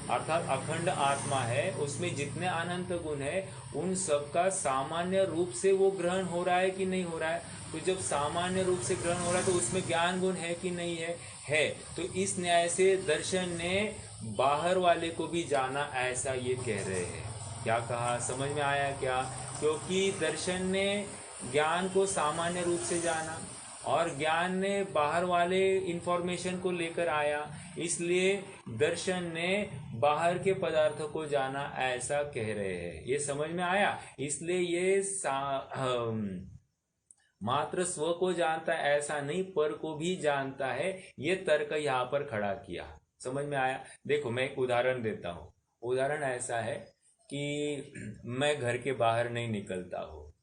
अर्थात अखंड आत्मा है, उसमें जितने अनंत गुण है, उन सब का सामान्य रूप से वो ग्रहण हो रहा है कि नहीं हो रहा है? तो जब सामान्य रूप से ग्रहण हो रहा है, तो उसमें ज्ञान गुण है कि नहीं है। तो इस न्याय से दर्शन ने बाहर वाले को भी जाना, ऐसा ये कह रहे हैं। क्या कहा? समझ में आया क्या? क्योंकि दर्शन ने ज्ञान को सामान्य रूप से जाना, और ज्ञान ने बाहर वाले इंफॉर्मेशन को लेकर आया, इसलिए दर्शन ने बाहर के पदार्थों को जाना, ऐसा कह रहे हैं। ये समझ में आया? इसलिए ये मात्र स्व को जानता है ऐसा नहीं, पर को भी जानता है, ये तर्क यहाँ पर खड़ा किया। समझ में आया? देखो, मैं एक उदाहरण देता हूँ। उदाहरण ऐसा है कि मैं घर के बाहर नहीं निकलता हूँ,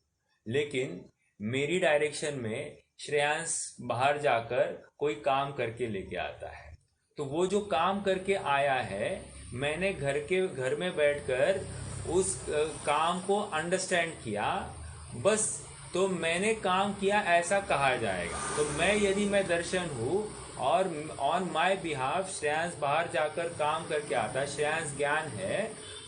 लेकिन मेरी डायरेक्शन में श्रेयांश बाहर जाकर कोई काम करके लेके आता है। तो वो जो काम करके आया है, मैंने घर में बैठकर उस काम को अंडरस्टैंड किया, बस, तो मैंने काम किया ऐसा कहा जाएगा। तो यदि मैं दर्शन हूँ और ऑन माय बिहाफ श्रेयांश बाहर जाकर काम करके आता, श्रेयांश ज्ञान है,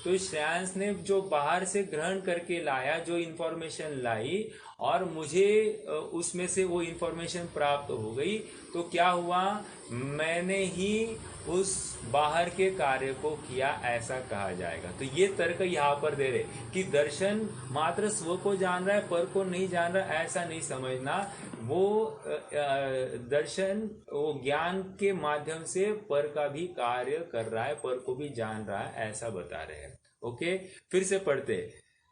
तो श्रेयांश ने जो बाहर से ग्रहण करके लाया, जो इन्फॉर्मेशन लाई, और मुझे उसमें से वो इन्फॉर्मेशन प्राप्त हो गई, तो क्या हुआ, मैंने ही उस बाहर के कार्य को किया ऐसा कहा जाएगा। तो ये तर्क यहाँ पर दे रहे कि दर्शन मात्र स्व को जान रहा है, पर को नहीं जान रहा, ऐसा नहीं समझना। वो दर्शन वो ज्ञान के माध्यम से पर का भी कार्य कर रहा है, पर को भी जान रहा है, ऐसा बता रहे हैं। ओके, फिर से पढ़ते।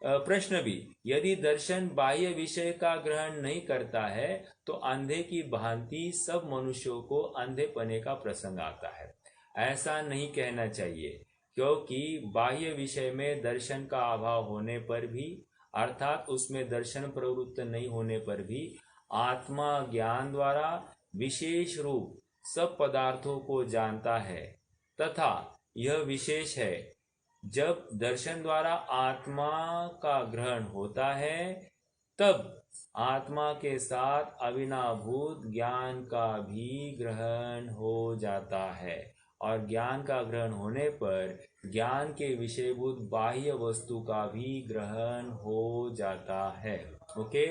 प्रश्न भी, यदि दर्शन बाह्य विषय का ग्रहण नहीं करता है तो अंधे की भांति सब मनुष्यों को अंधेपने का प्रसंग आता है। ऐसा नहीं कहना चाहिए, क्योंकि बाह्य विषय में दर्शन का अभाव होने पर भी, अर्थात उसमें दर्शन प्रवृत्त नहीं होने पर भी, आत्मा ज्ञान द्वारा विशेष रूप सब पदार्थों को जानता है, तथा यह विशेष है जब दर्शन द्वारा आत्मा का ग्रहण होता है, तब आत्मा के साथ अविनाभूत ज्ञान का भी ग्रहण हो जाता है, और ज्ञान का ग्रहण होने पर ज्ञान के विषयभूत बाह्य वस्तु का भी ग्रहण हो जाता है। ओके,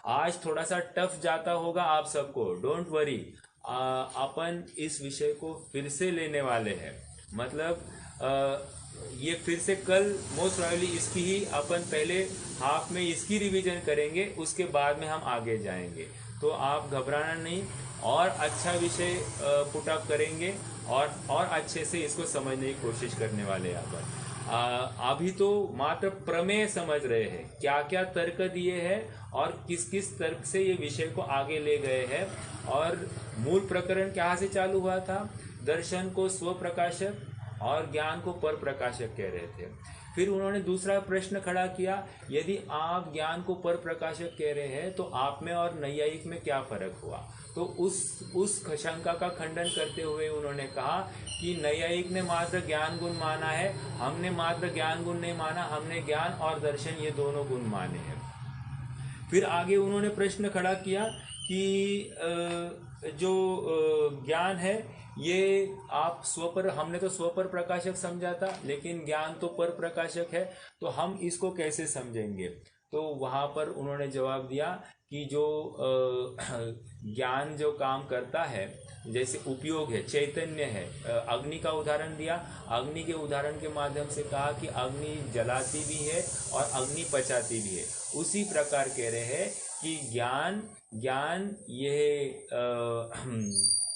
आज थोड़ा सा टफ जाता होगा आप सबको, डोंट वरी, अपन इस विषय को फिर से लेने वाले हैं। मतलब ये फिर से कल मोस्ट प्रोबेबली इसकी ही अपन पहले हाफ में इसकी रिवीजन करेंगे, उसके बाद में हम आगे जाएंगे। तो आप घबराना नहीं, और अच्छा विषय पुट अप करेंगे, और अच्छे से इसको समझने की कोशिश करने वाले हैं अपन। अभी तो मात्र प्रमेय समझ रहे हैं, क्या क्या तर्क दिए हैं और किस किस तर्क से ये विषय को आगे ले गए हैं। और मूल प्रकरण कहाँ से चालू हुआ था, दर्शन को स्व प्रकाशक और ज्ञान को पर प्रकाशक कह रहे थे। फिर उन्होंने दूसरा प्रश्न खड़ा किया, यदि आप ज्ञान को पर प्रकाशक कह रहे हैं तो आप में और नैयायिक में क्या फर्क हुआ। तो उस शंका का खंडन करते हुए उन्होंने कहा कि नैयायिक ने मात्र ज्ञान गुण माना है, हमने मात्र ज्ञान गुण नहीं माना, हमने ज्ञान और दर्शन ये दोनों गुण माने हैं। फिर आगे उन्होंने प्रश्न खड़ा किया कि जो ज्ञान है ये आप स्वपर, हमने तो स्वपर प्रकाशक समझा था, लेकिन ज्ञान तो पर प्रकाशक है, तो हम इसको कैसे समझेंगे। तो वहाँ पर उन्होंने जवाब दिया कि जो ज्ञान जो काम करता है, जैसे उपयोग है, चैतन्य है, अग्नि का उदाहरण दिया, अग्नि के उदाहरण के माध्यम से कहा कि अग्नि जलाती भी है और अग्नि पचाती भी है। उसी प्रकार कह रहे हैं कि ज्ञान ये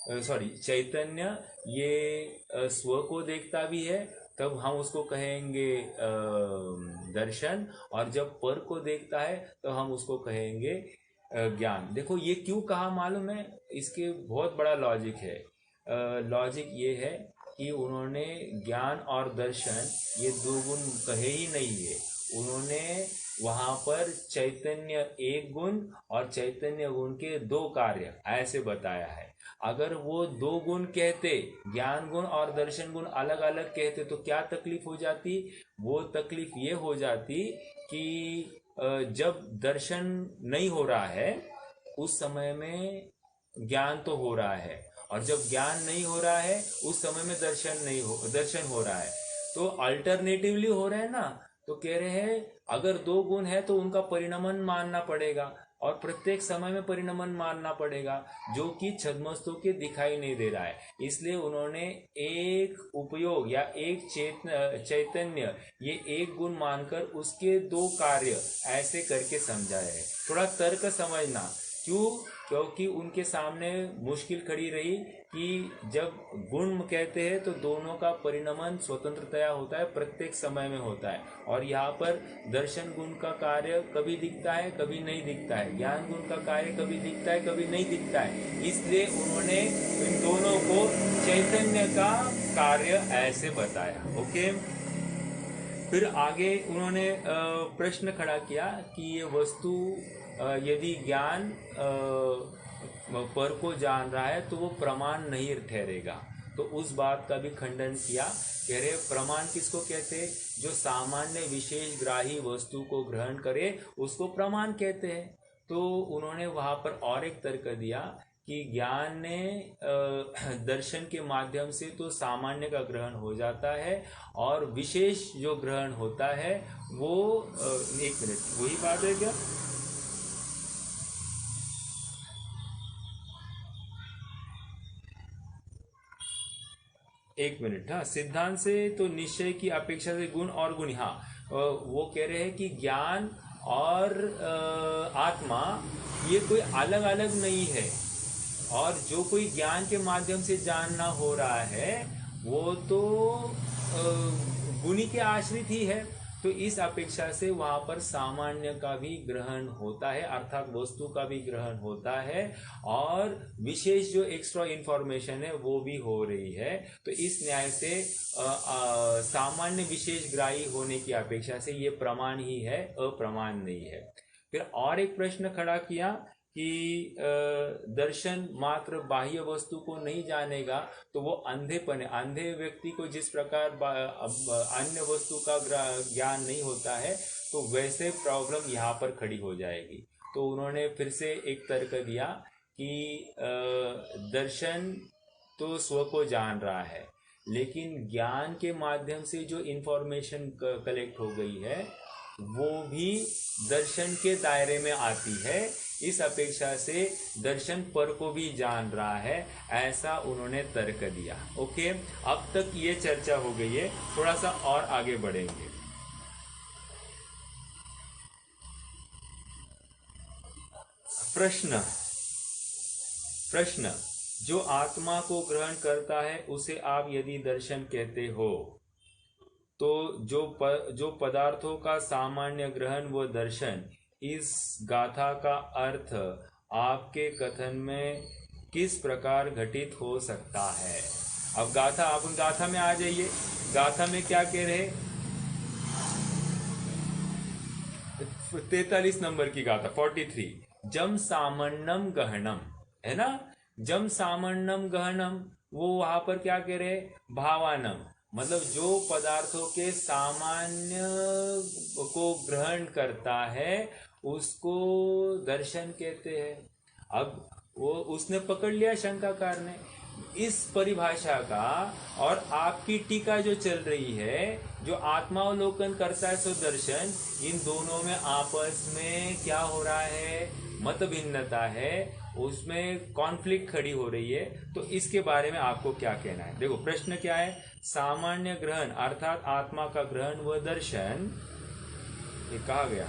चैतन्य ये स्व को देखता भी है, तब हम उसको कहेंगे दर्शन, और जब पर को देखता है तो हम उसको कहेंगे ज्ञान। देखो ये क्यों कहा मालूम है, इसके बहुत बड़ा लॉजिक है। लॉजिक ये है कि उन्होंने ज्ञान और दर्शन ये दो गुण कहे ही नहीं है, उन्होंने वहां पर चैतन्य एक गुण और चैतन्य गुण के दो कार्य ऐसे बताया है। अगर वो दो गुण कहते, ज्ञान गुण और दर्शन गुण अलग अलग कहते, तो क्या तकलीफ हो जाती, वो तकलीफ ये हो जाती कि जब दर्शन नहीं हो रहा है उस समय में ज्ञान तो हो रहा है, और जब ज्ञान नहीं हो रहा है उस समय में दर्शन हो रहा है, तो अल्टरनेटिवली हो रहे हैं ना। तो कह रहे हैं अगर दो गुण है तो उनका परिणमन मानना पड़ेगा, और प्रत्येक समय में परिणमन मानना पड़ेगा, जो कि छद्मस्तु के दिखाई नहीं दे रहा है। इसलिए उन्होंने एक उपयोग या एक चैतन्य ये एक गुण मानकर उसके दो कार्य ऐसे करके समझाया है। थोड़ा तर्क समझना, क्यों, क्योंकि उनके सामने मुश्किल खड़ी रही कि जब गुण कहते हैं तो दोनों का परिणमन स्वतंत्रतया होता है, प्रत्येक समय में होता है, और यहाँ पर दर्शन गुण का कार्य कभी दिखता है कभी नहीं दिखता है, ज्ञान गुण का कार्य कभी दिखता है कभी नहीं दिखता है। इसलिए उन्होंने इन दोनों को चैतन्य का कार्य ऐसे बताया। ओके, फिर आगे उन्होंने प्रश्न खड़ा किया कि ये वस्तु यदि ज्ञान पर को जान रहा है तो वो प्रमाण नहीं ठहरेगा। तो उस बात का भी खंडन किया। कह रहे प्रमाण किसको कहते हैं? जो सामान्य विशेष ग्राही वस्तु को ग्रहण करे उसको प्रमाण कहते हैं। तो उन्होंने वहां पर और एक तर्क दिया कि ज्ञान ने दर्शन के माध्यम से तो सामान्य का ग्रहण हो जाता है और विशेष जो ग्रहण होता है वो एक मिनट, वही बात है क्या? एक मिनट। हाँ, सिद्धांत से तो निश्चय की अपेक्षा से गुण और गुण, हाँ वो कह रहे हैं कि ज्ञान और आत्मा ये कोई अलग अलग नहीं है, और जो कोई ज्ञान के माध्यम से जानना हो रहा है वो तो गुणी के आश्रित ही है। तो इस अपेक्षा से वहां पर सामान्य का भी ग्रहण होता है, अर्थात वस्तु का भी ग्रहण होता है, और विशेष जो एक्स्ट्रा इंफॉर्मेशन है वो भी हो रही है। तो इस न्याय से सामान्य विशेष ग्राही होने की अपेक्षा से ये प्रमाण ही है, अप्रमाण नहीं है। फिर और एक प्रश्न खड़ा किया कि दर्शन मात्र बाह्य वस्तु को नहीं जानेगा तो वो अंधेपन है। अंधे व्यक्ति को जिस प्रकार अन्य वस्तु का ज्ञान नहीं होता है तो वैसे प्रॉब्लम यहाँ पर खड़ी हो जाएगी। तो उन्होंने फिर से एक तर्क दिया कि दर्शन तो स्व को जान रहा है, लेकिन ज्ञान के माध्यम से जो इंफॉर्मेशन कलेक्ट हो गई है वो भी दर्शन के दायरे में आती है। इस अपेक्षा से दर्शन पर को भी जान रहा है, ऐसा उन्होंने तर्क दिया। ओके, अब तक ये चर्चा हो गई है, थोड़ा सा और आगे बढ़ेंगे। प्रश्न, जो आत्मा को ग्रहण करता है उसे आप यदि दर्शन कहते हो तो जो पदार्थों का सामान्य ग्रहण व दर्शन, इस गाथा का अर्थ आपके कथन में किस प्रकार घटित हो सकता है? अब गाथा, आप गाथा में आ जाइए। गाथा में क्या कह रहे? 43 नंबर की गाथा 43, जम सामान्यम गहनम, है ना? जम सामान्यम गहनम, वो वहां पर क्या कह रहे? भावानम, मतलब जो पदार्थों के सामान्य को ग्रहण करता है उसको दर्शन कहते हैं। अब वो उसने पकड़ लिया शंकाकार ने इस परिभाषा का, और आपकी टीका जो चल रही है, जो आत्मावलोकन करता है सो दर्शन, इन दोनों में आपस में क्या हो रहा है? मत भिन्नता है, उसमें कॉन्फ्लिक्ट खड़ी हो रही है। तो इसके बारे में आपको क्या कहना है? देखो प्रश्न क्या है, सामान्य ग्रहण अर्थात आत्मा का ग्रहण व दर्शन, ये कहा गया,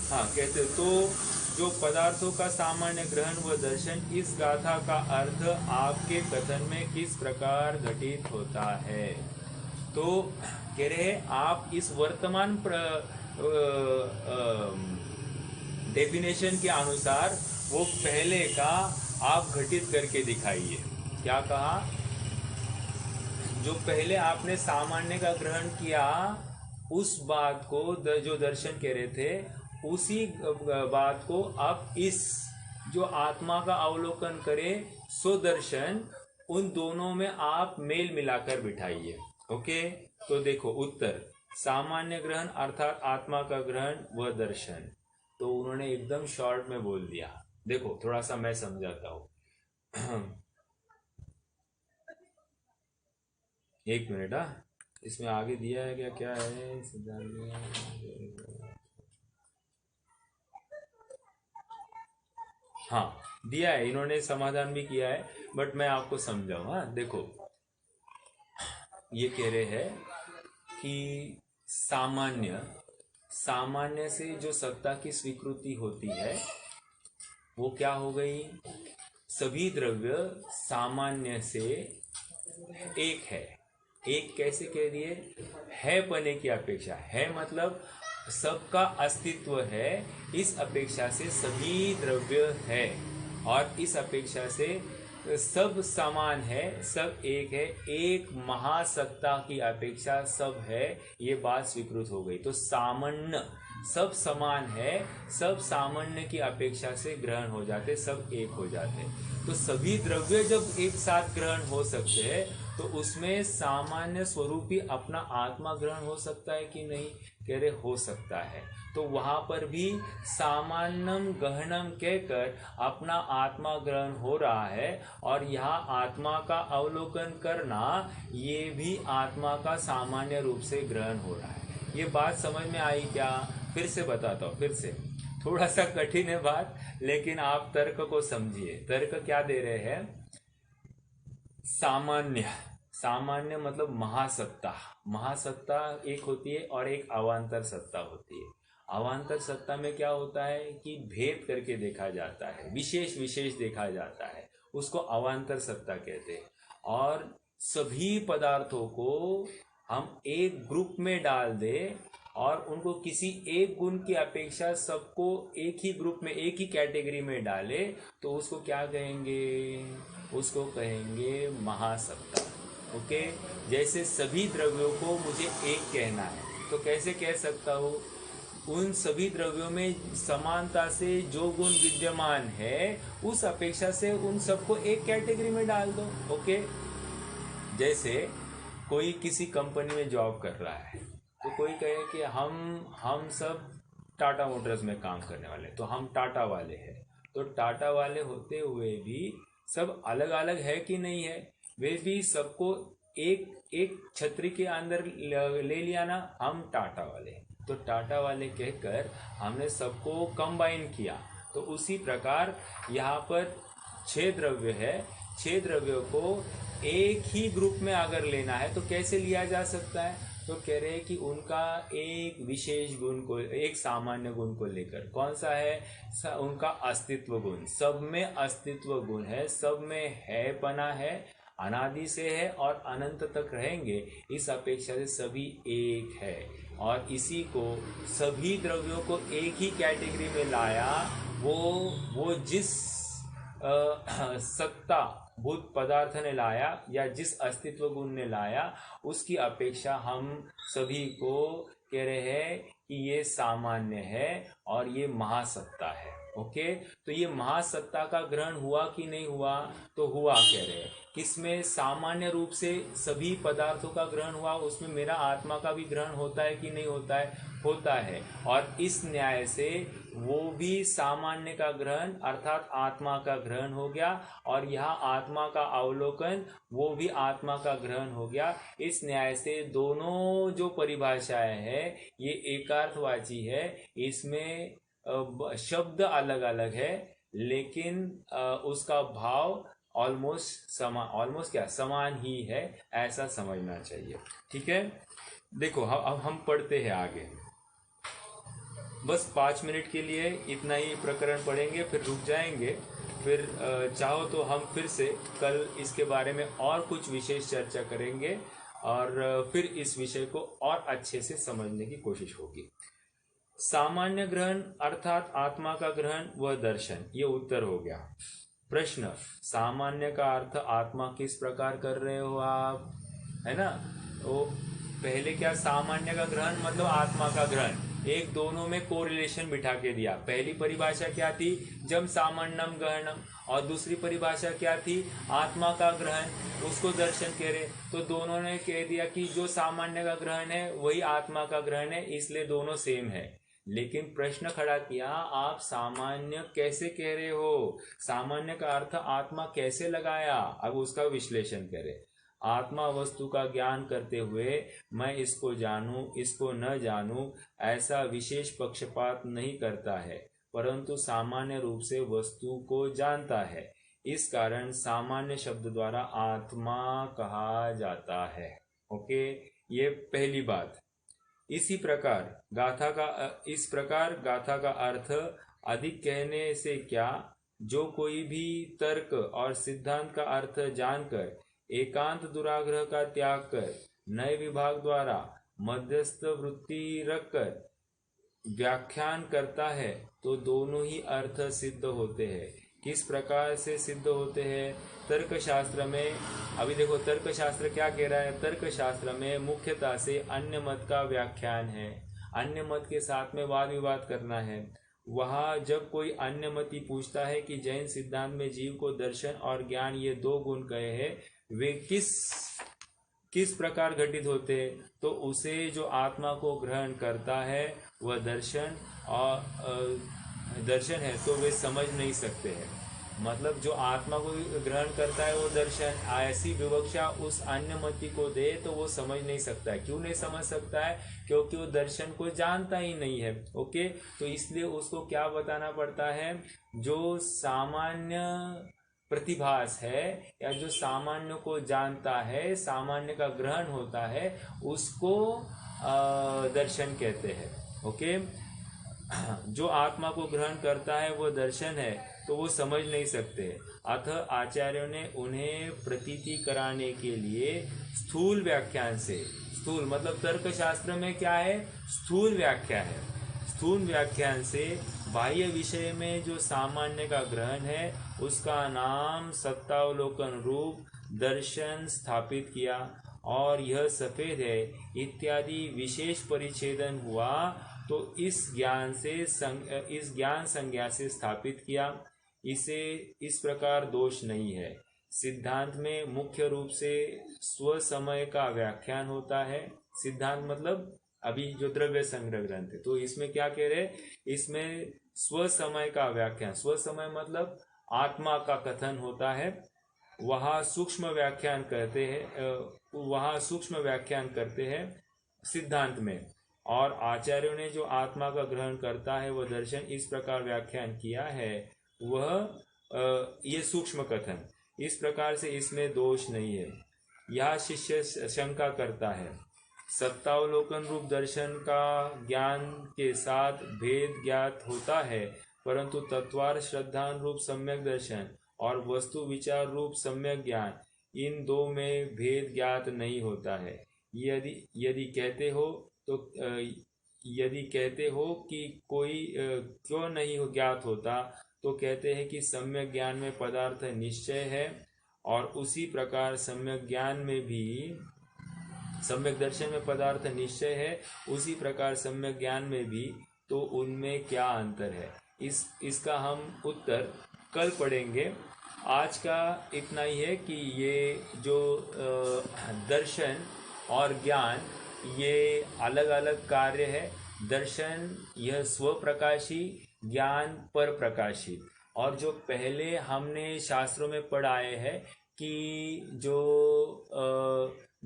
हाँ कहते तो जो पदार्थों का सामान्य ग्रहण व दर्शन, इस गाथा का अर्थ आपके कथन में किस प्रकार घटित होता है? तो कह रहे हैं आप इस वर्तमान डेफिनेशन के अनुसार वो पहले का आप घटित करके दिखाइए। क्या कहा? जो पहले आपने सामान्य का ग्रहण किया उस बात को जो दर्शन कह रहे थे, उसी बात को आप इस जो आत्मा का अवलोकन करे सो दर्शन, उन दोनों में आप मेल मिलाकर बिठाइए। ओके, तो देखो उत्तर, सामान्य ग्रहण अर्थात आत्मा का ग्रहण व दर्शन, तो उन्होंने एकदम शॉर्ट में बोल दिया। देखो थोड़ा सा मैं समझाता हूं। एक मिनट, इसमें आगे दिया है क्या? क्या है? हाँ दिया है, इन्होंने समाधान भी किया है, बट मैं आपको समझाऊं। हाँ देखो, ये कह रहे हैं कि सामान्य से जो सत्ता की स्वीकृति होती है वो क्या हो गई? सभी द्रव्य सामान्य से एक है। एक कैसे कह दिए? है पने की अपेक्षा, है मतलब सबका अस्तित्व है, इस अपेक्षा से सभी द्रव्य है, और इस अपेक्षा से सब समान है, सब एक है, एक महासत्ता की अपेक्षा सब है, ये बात स्वीकृत हो गई। तो सब समान है, सब सामान्य की अपेक्षा से ग्रहण हो जाते, सब एक हो जाते। तो सभी द्रव्य जब एक साथ ग्रहण हो सकते हैं तो उसमें सामान्य स्वरूपी अपना आत्मा ग्रहण हो सकता है कि नहीं? कह रहे हो सकता है। तो वहां पर भी सामान्यम गहनम कहकर अपना आत्मा ग्रहण हो रहा है, और यहाँ आत्मा का अवलोकन करना ये भी आत्मा का सामान्य रूप से ग्रहण हो रहा है। ये बात समझ में आई क्या? फिर से बताता हूँ, फिर से। थोड़ा सा कठिन है बात, लेकिन आप तर्क को समझिए। तर्क क्या दे रहे हैं? सामान्य, सामान्य मतलब महासत्ता। महासत्ता एक होती है और एक अवांतर सत्ता होती है। अवांतर सत्ता में क्या होता है कि भेद करके देखा जाता है, विशेष विशेष देखा जाता है, उसको अवांतर सत्ता कहते हैं। और सभी पदार्थों को हम एक ग्रुप में डाल दे और उनको किसी एक गुण की अपेक्षा सबको एक ही ग्रुप में, एक ही कैटेगरी में डाले, तो उसको क्या कहेंगे? उसको कहेंगे महासत्ता। ओके, जैसे सभी द्रव्यों को मुझे एक कहना है, तो कैसे कह सकता हूँ? उन सभी द्रव्यों में समानता से जो गुण विद्यमान है उस अपेक्षा से उन सबको एक कैटेगरी में डाल दो। ओके, जैसे कोई किसी कंपनी में जॉब कर रहा है, तो कोई कहे कि हम सब टाटा मोटर्स में काम करने वाले, तो हम टाटा वाले हैं। तो टाटा वाले होते हुए भी सब अलग अलग है कि नहीं है? वे भी सबको एक एक छतरी के अंदर ले लिया ना, हम टाटा वाले। तो टाटा वाले कहकर हमने सबको कंबाइन किया। तो उसी प्रकार यहाँ पर 6 द्रव्य है, 6 द्रव्यों को एक ही ग्रुप में अगर लेना है तो कैसे लिया जा सकता है? तो कह रहे हैं कि उनका एक विशेष गुण को, एक सामान्य गुण को लेकर। कौन सा है? उनका अस्तित्व गुण। सब में अस्तित्व गुण है, सब में है पना है, अनादि से है और अनंत तक रहेंगे, इस अपेक्षा से सभी एक है। और इसी को सभी द्रव्यों को एक ही कैटेगरी में लाया, वो जिस सत्ता भूत पदार्थ ने लाया या जिस अस्तित्व गुण ने लाया, उसकी अपेक्षा हम सभी को कह रहे हैं कि ये सामान्य है और ये महासत्ता है। ओके, तो ये महासत्ता का ग्रहण हुआ कि नहीं हुआ? तो हुआ, कह रहे हैं। किसमें? सामान्य रूप से सभी पदार्थों का ग्रहण हुआ, उसमें मेरा आत्मा का भी ग्रहण होता है कि नहीं होता है? होता है। और इस न्याय से वो भी सामान्य का ग्रहण अर्थात आत्मा का ग्रहण हो गया, और यहाँ आत्मा का अवलोकन, वो भी आत्मा का ग्रहण हो गया। इस न्याय से दोनों जो परिभाषाएं हैं ये एकार्थवाची है, इसमें शब्द अलग अलग है, लेकिन उसका भाव ऑलमोस्ट क्या समान ही है, ऐसा समझना चाहिए। ठीक है, देखो अब हम पढ़ते हैं आगे। बस 5 मिनट के लिए इतना ही प्रकरण पढ़ेंगे, फिर रुक जाएंगे। फिर चाहो तो हम फिर से कल इसके बारे में और कुछ विशेष चर्चा करेंगे, और फिर इस विषय को और अच्छे से समझने की कोशिश होगी। सामान्य ग्रहण अर्थात आत्मा का ग्रहण व दर्शन, ये उत्तर हो गया। प्रश्न, सामान्य का अर्थ आत्मा किस प्रकार कर रहे हो आप? है ना? तो पहले क्या, सामान्य का ग्रहण मतलब आत्मा का ग्रहण, एक दोनों में कोरिलेशन बिठा के दिया। पहली परिभाषा क्या थी? जब सामान्यम गहनम। और दूसरी परिभाषा क्या थी? आत्मा का ग्रहण, उसको दर्शन कह रहे। तो दोनों ने कह दिया कि जो सामान्य का ग्रहण है वही आत्मा का ग्रहण है, इसलिए दोनों सेम है। लेकिन प्रश्न खड़ा किया, आप सामान्य कैसे कह रहे हो? सामान्य का अर्थ आत्मा कैसे लगाया? अब उसका विश्लेषण करें। आत्मा वस्तु का ज्ञान करते हुए मैं इसको जानूं, इसको न जानूं, ऐसा विशेष पक्षपात नहीं करता है, परंतु सामान्य रूप से वस्तु को जानता है। इस कारण सामान्य शब्द द्वारा आत्मा कहा जाता है। ओके, ये पहली बात। इस प्रकार गाथा का अर्थ अधिक कहने से क्या, जो कोई भी तर्क और सिद्धांत का अर्थ जानकर एकांत दुराग्रह का त्याग कर नए विभाग द्वारा मध्यस्थ वृत्ति रखकर व्याख्यान करता है, तो दोनों ही अर्थ सिद्ध होते हैं। किस प्रकार से सिद्ध होते हैं? तर्कशास्त्र में, अभी देखो तर्कशास्त्र क्या कह रहा है। तर्कशास्त्र में मुख्यतः से अन्य मत का व्याख्यान है। अन्य मत के साथ में वाद विवाद करना है। वहाँ जब कोई अन्य मती पूछता है कि जैन सिद्धांत में जीव को दर्शन और ज्ञान ये दो गुण कहे हैं, वे किस प्रकार घटित होते हैं, तो उसे जो आत्मा को ग्रहण करता है वह दर्शन है, तो वे समझ नहीं सकते हैं। मतलब जो आत्मा को ग्रहण करता है वो दर्शन, ऐसी विवक्षा उस अन्य मति को दे तो वो समझ नहीं सकता है। क्यों नहीं समझ सकता है? क्योंकि वो दर्शन को जानता ही नहीं है। ओके, तो इसलिए उसको क्या बताना पड़ता है? जो सामान्य प्रतिभास है या जो सामान्य को जानता है, सामान्य का ग्रहण होता है, उसको दर्शन कहते हैं। ओके, जो आत्मा को ग्रहण करता है वो दर्शन है, तो वो समझ नहीं सकते। अतः आचार्यों ने उन्हें प्रतीति कराने के लिए स्थूल व्याख्यान से, स्थूल मतलब तर्कशास्त्र में क्या है? स्थूल व्याख्या है। स्थूल व्याख्यान से बाह्य विषय में जो सामान्य का ग्रहण है उसका नाम सत्तावलोकन रूप दर्शन स्थापित किया, और यह सफेद है इत्यादि विशेष परिच्छेदन हुआ तो इस ज्ञान संज्ञा से स्थापित किया। इसे इस प्रकार दोष नहीं है। सिद्धांत में मुख्य रूप से स्व समय का व्याख्यान होता है। सिद्धांत मतलब अभी जो द्रव्य संग्रह ग्रंथ है, तो इसमें क्या कह रहे? इसमें स्व समय का व्याख्यान, स्व समय मतलब आत्मा का कथन होता है। वहाँ सूक्ष्म व्याख्यान करते हैं सिद्धांत में। और आचार्यों ने जो आत्मा का ग्रहण करता है वह दर्शन इस प्रकार व्याख्यान किया है, वह ये सूक्ष्म कथन, इस प्रकार से इसमें दोष नहीं है। यह शिष्य शंका करता है, सत्तावलोकन रूप दर्शन का ज्ञान के साथ भेद ज्ञात होता है, परंतु तत्वार श्रद्धान रूप सम्यक दर्शन और वस्तु विचार रूप सम्यक ज्ञान, इन दो में भेद ज्ञात नहीं होता है। यदि कहते हो कि कोई क्यों नहीं ज्ञात होता, तो कहते हैं कि सम्यक ज्ञान में पदार्थ निश्चय है, और उसी प्रकार सम्यक दर्शन में पदार्थ निश्चय है, उसी प्रकार सम्यक ज्ञान में भी, तो उनमें क्या अंतर है? इसका हम उत्तर कल पढ़ेंगे। आज का इतना ही है कि ये जो दर्शन और ज्ञान ये अलग अलग कार्य है। दर्शन यह स्वप्रकाशी, ज्ञान पर प्रकाशी। और जो पहले हमने शास्त्रों में पढ़ाए हैं कि जो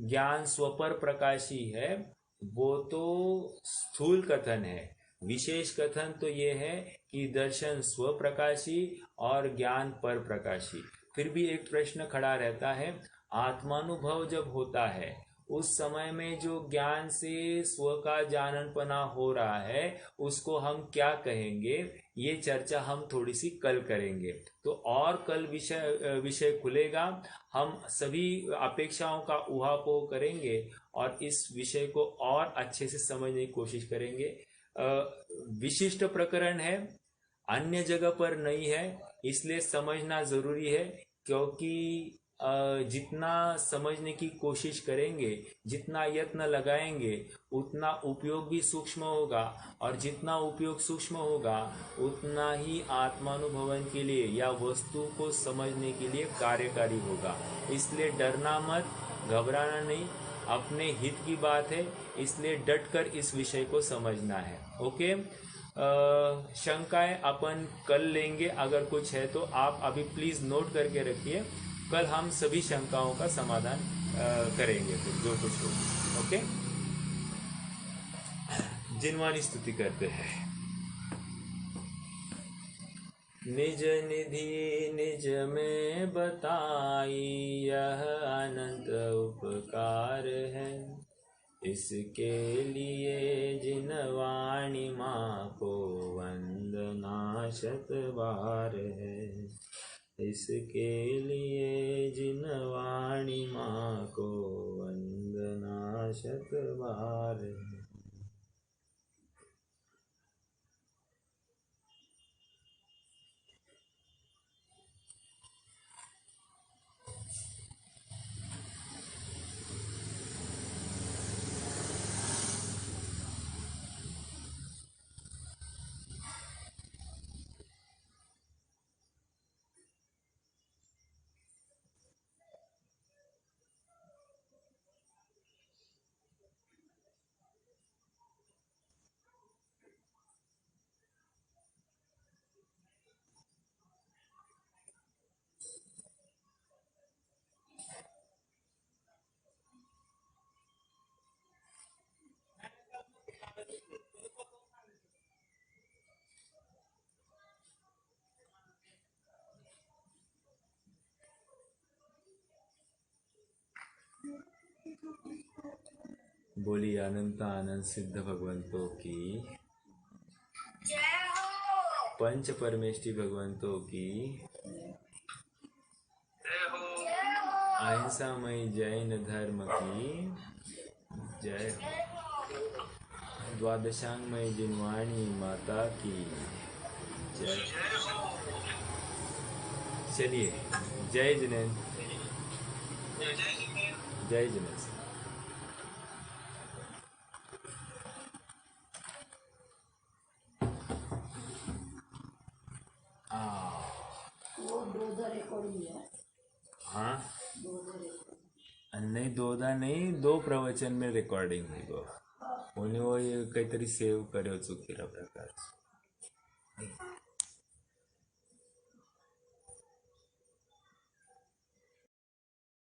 ज्ञान स्वपर प्रकाशी है वो तो स्थूल कथन है। विशेष कथन तो ये है कि दर्शन स्वप्रकाशी और ज्ञान पर प्रकाशी। फिर भी एक प्रश्न खड़ा रहता है, आत्मानुभव जब होता है उस समय में जो ज्ञान से स्व का जाननपना हो रहा है उसको हम क्या कहेंगे? ये चर्चा हम थोड़ी सी कल करेंगे। तो और कल विषय खुलेगा, हम सभी अपेक्षाओं का ऊहापोह करेंगे और इस विषय को और अच्छे से समझने की कोशिश करेंगे। विशिष्ट प्रकरण है, अन्य जगह पर नहीं है, इसलिए समझना जरूरी है। क्योंकि जितना समझने की कोशिश करेंगे, जितना यत्न लगाएंगे, उतना उपयोग भी सूक्ष्म होगा, और जितना उपयोग सूक्ष्म होगा उतना ही आत्मानुभवन के लिए या वस्तु को समझने के लिए कार्यकारी होगा। इसलिए डरना मत, घबराना नहीं, अपने हित की बात है, इसलिए डटकर इस विषय को समझना है। ओके, शंकाएं अपन कल लेंगे, अगर कुछ है तो आप अभी प्लीज नोट करके रखिए। कल हम सभी शंकाओं का समाधान करेंगे, फिर जो कुछ हो। ओके, जिनवानी स्तुति करते हैं। निज निधि निज में बताई, यह अनंत उपकार है। इसके लिए जिनवाणी माँ को वंदना शत बार है। इसके लिए जिनवाणी माँ को वंदना शत बार है। बोली अनंत आनंद सिद्ध भगवंतों की, पंच परमेष्टि भगवंतों की, अहिंसामयी जैन धर्म की जय हो। द्वादशांगमयी जिनवाणी माता की जय। चलिए, जय जिनेन्द्र, जय जिनेन्द्र। हाँ नहीं, दोदा नहीं, 2 प्रवचन में रेकॉर्डिंग हुई वो. कोणी वो काहीतरी सेव्ह करेल चुकीच्या प्रकारचं.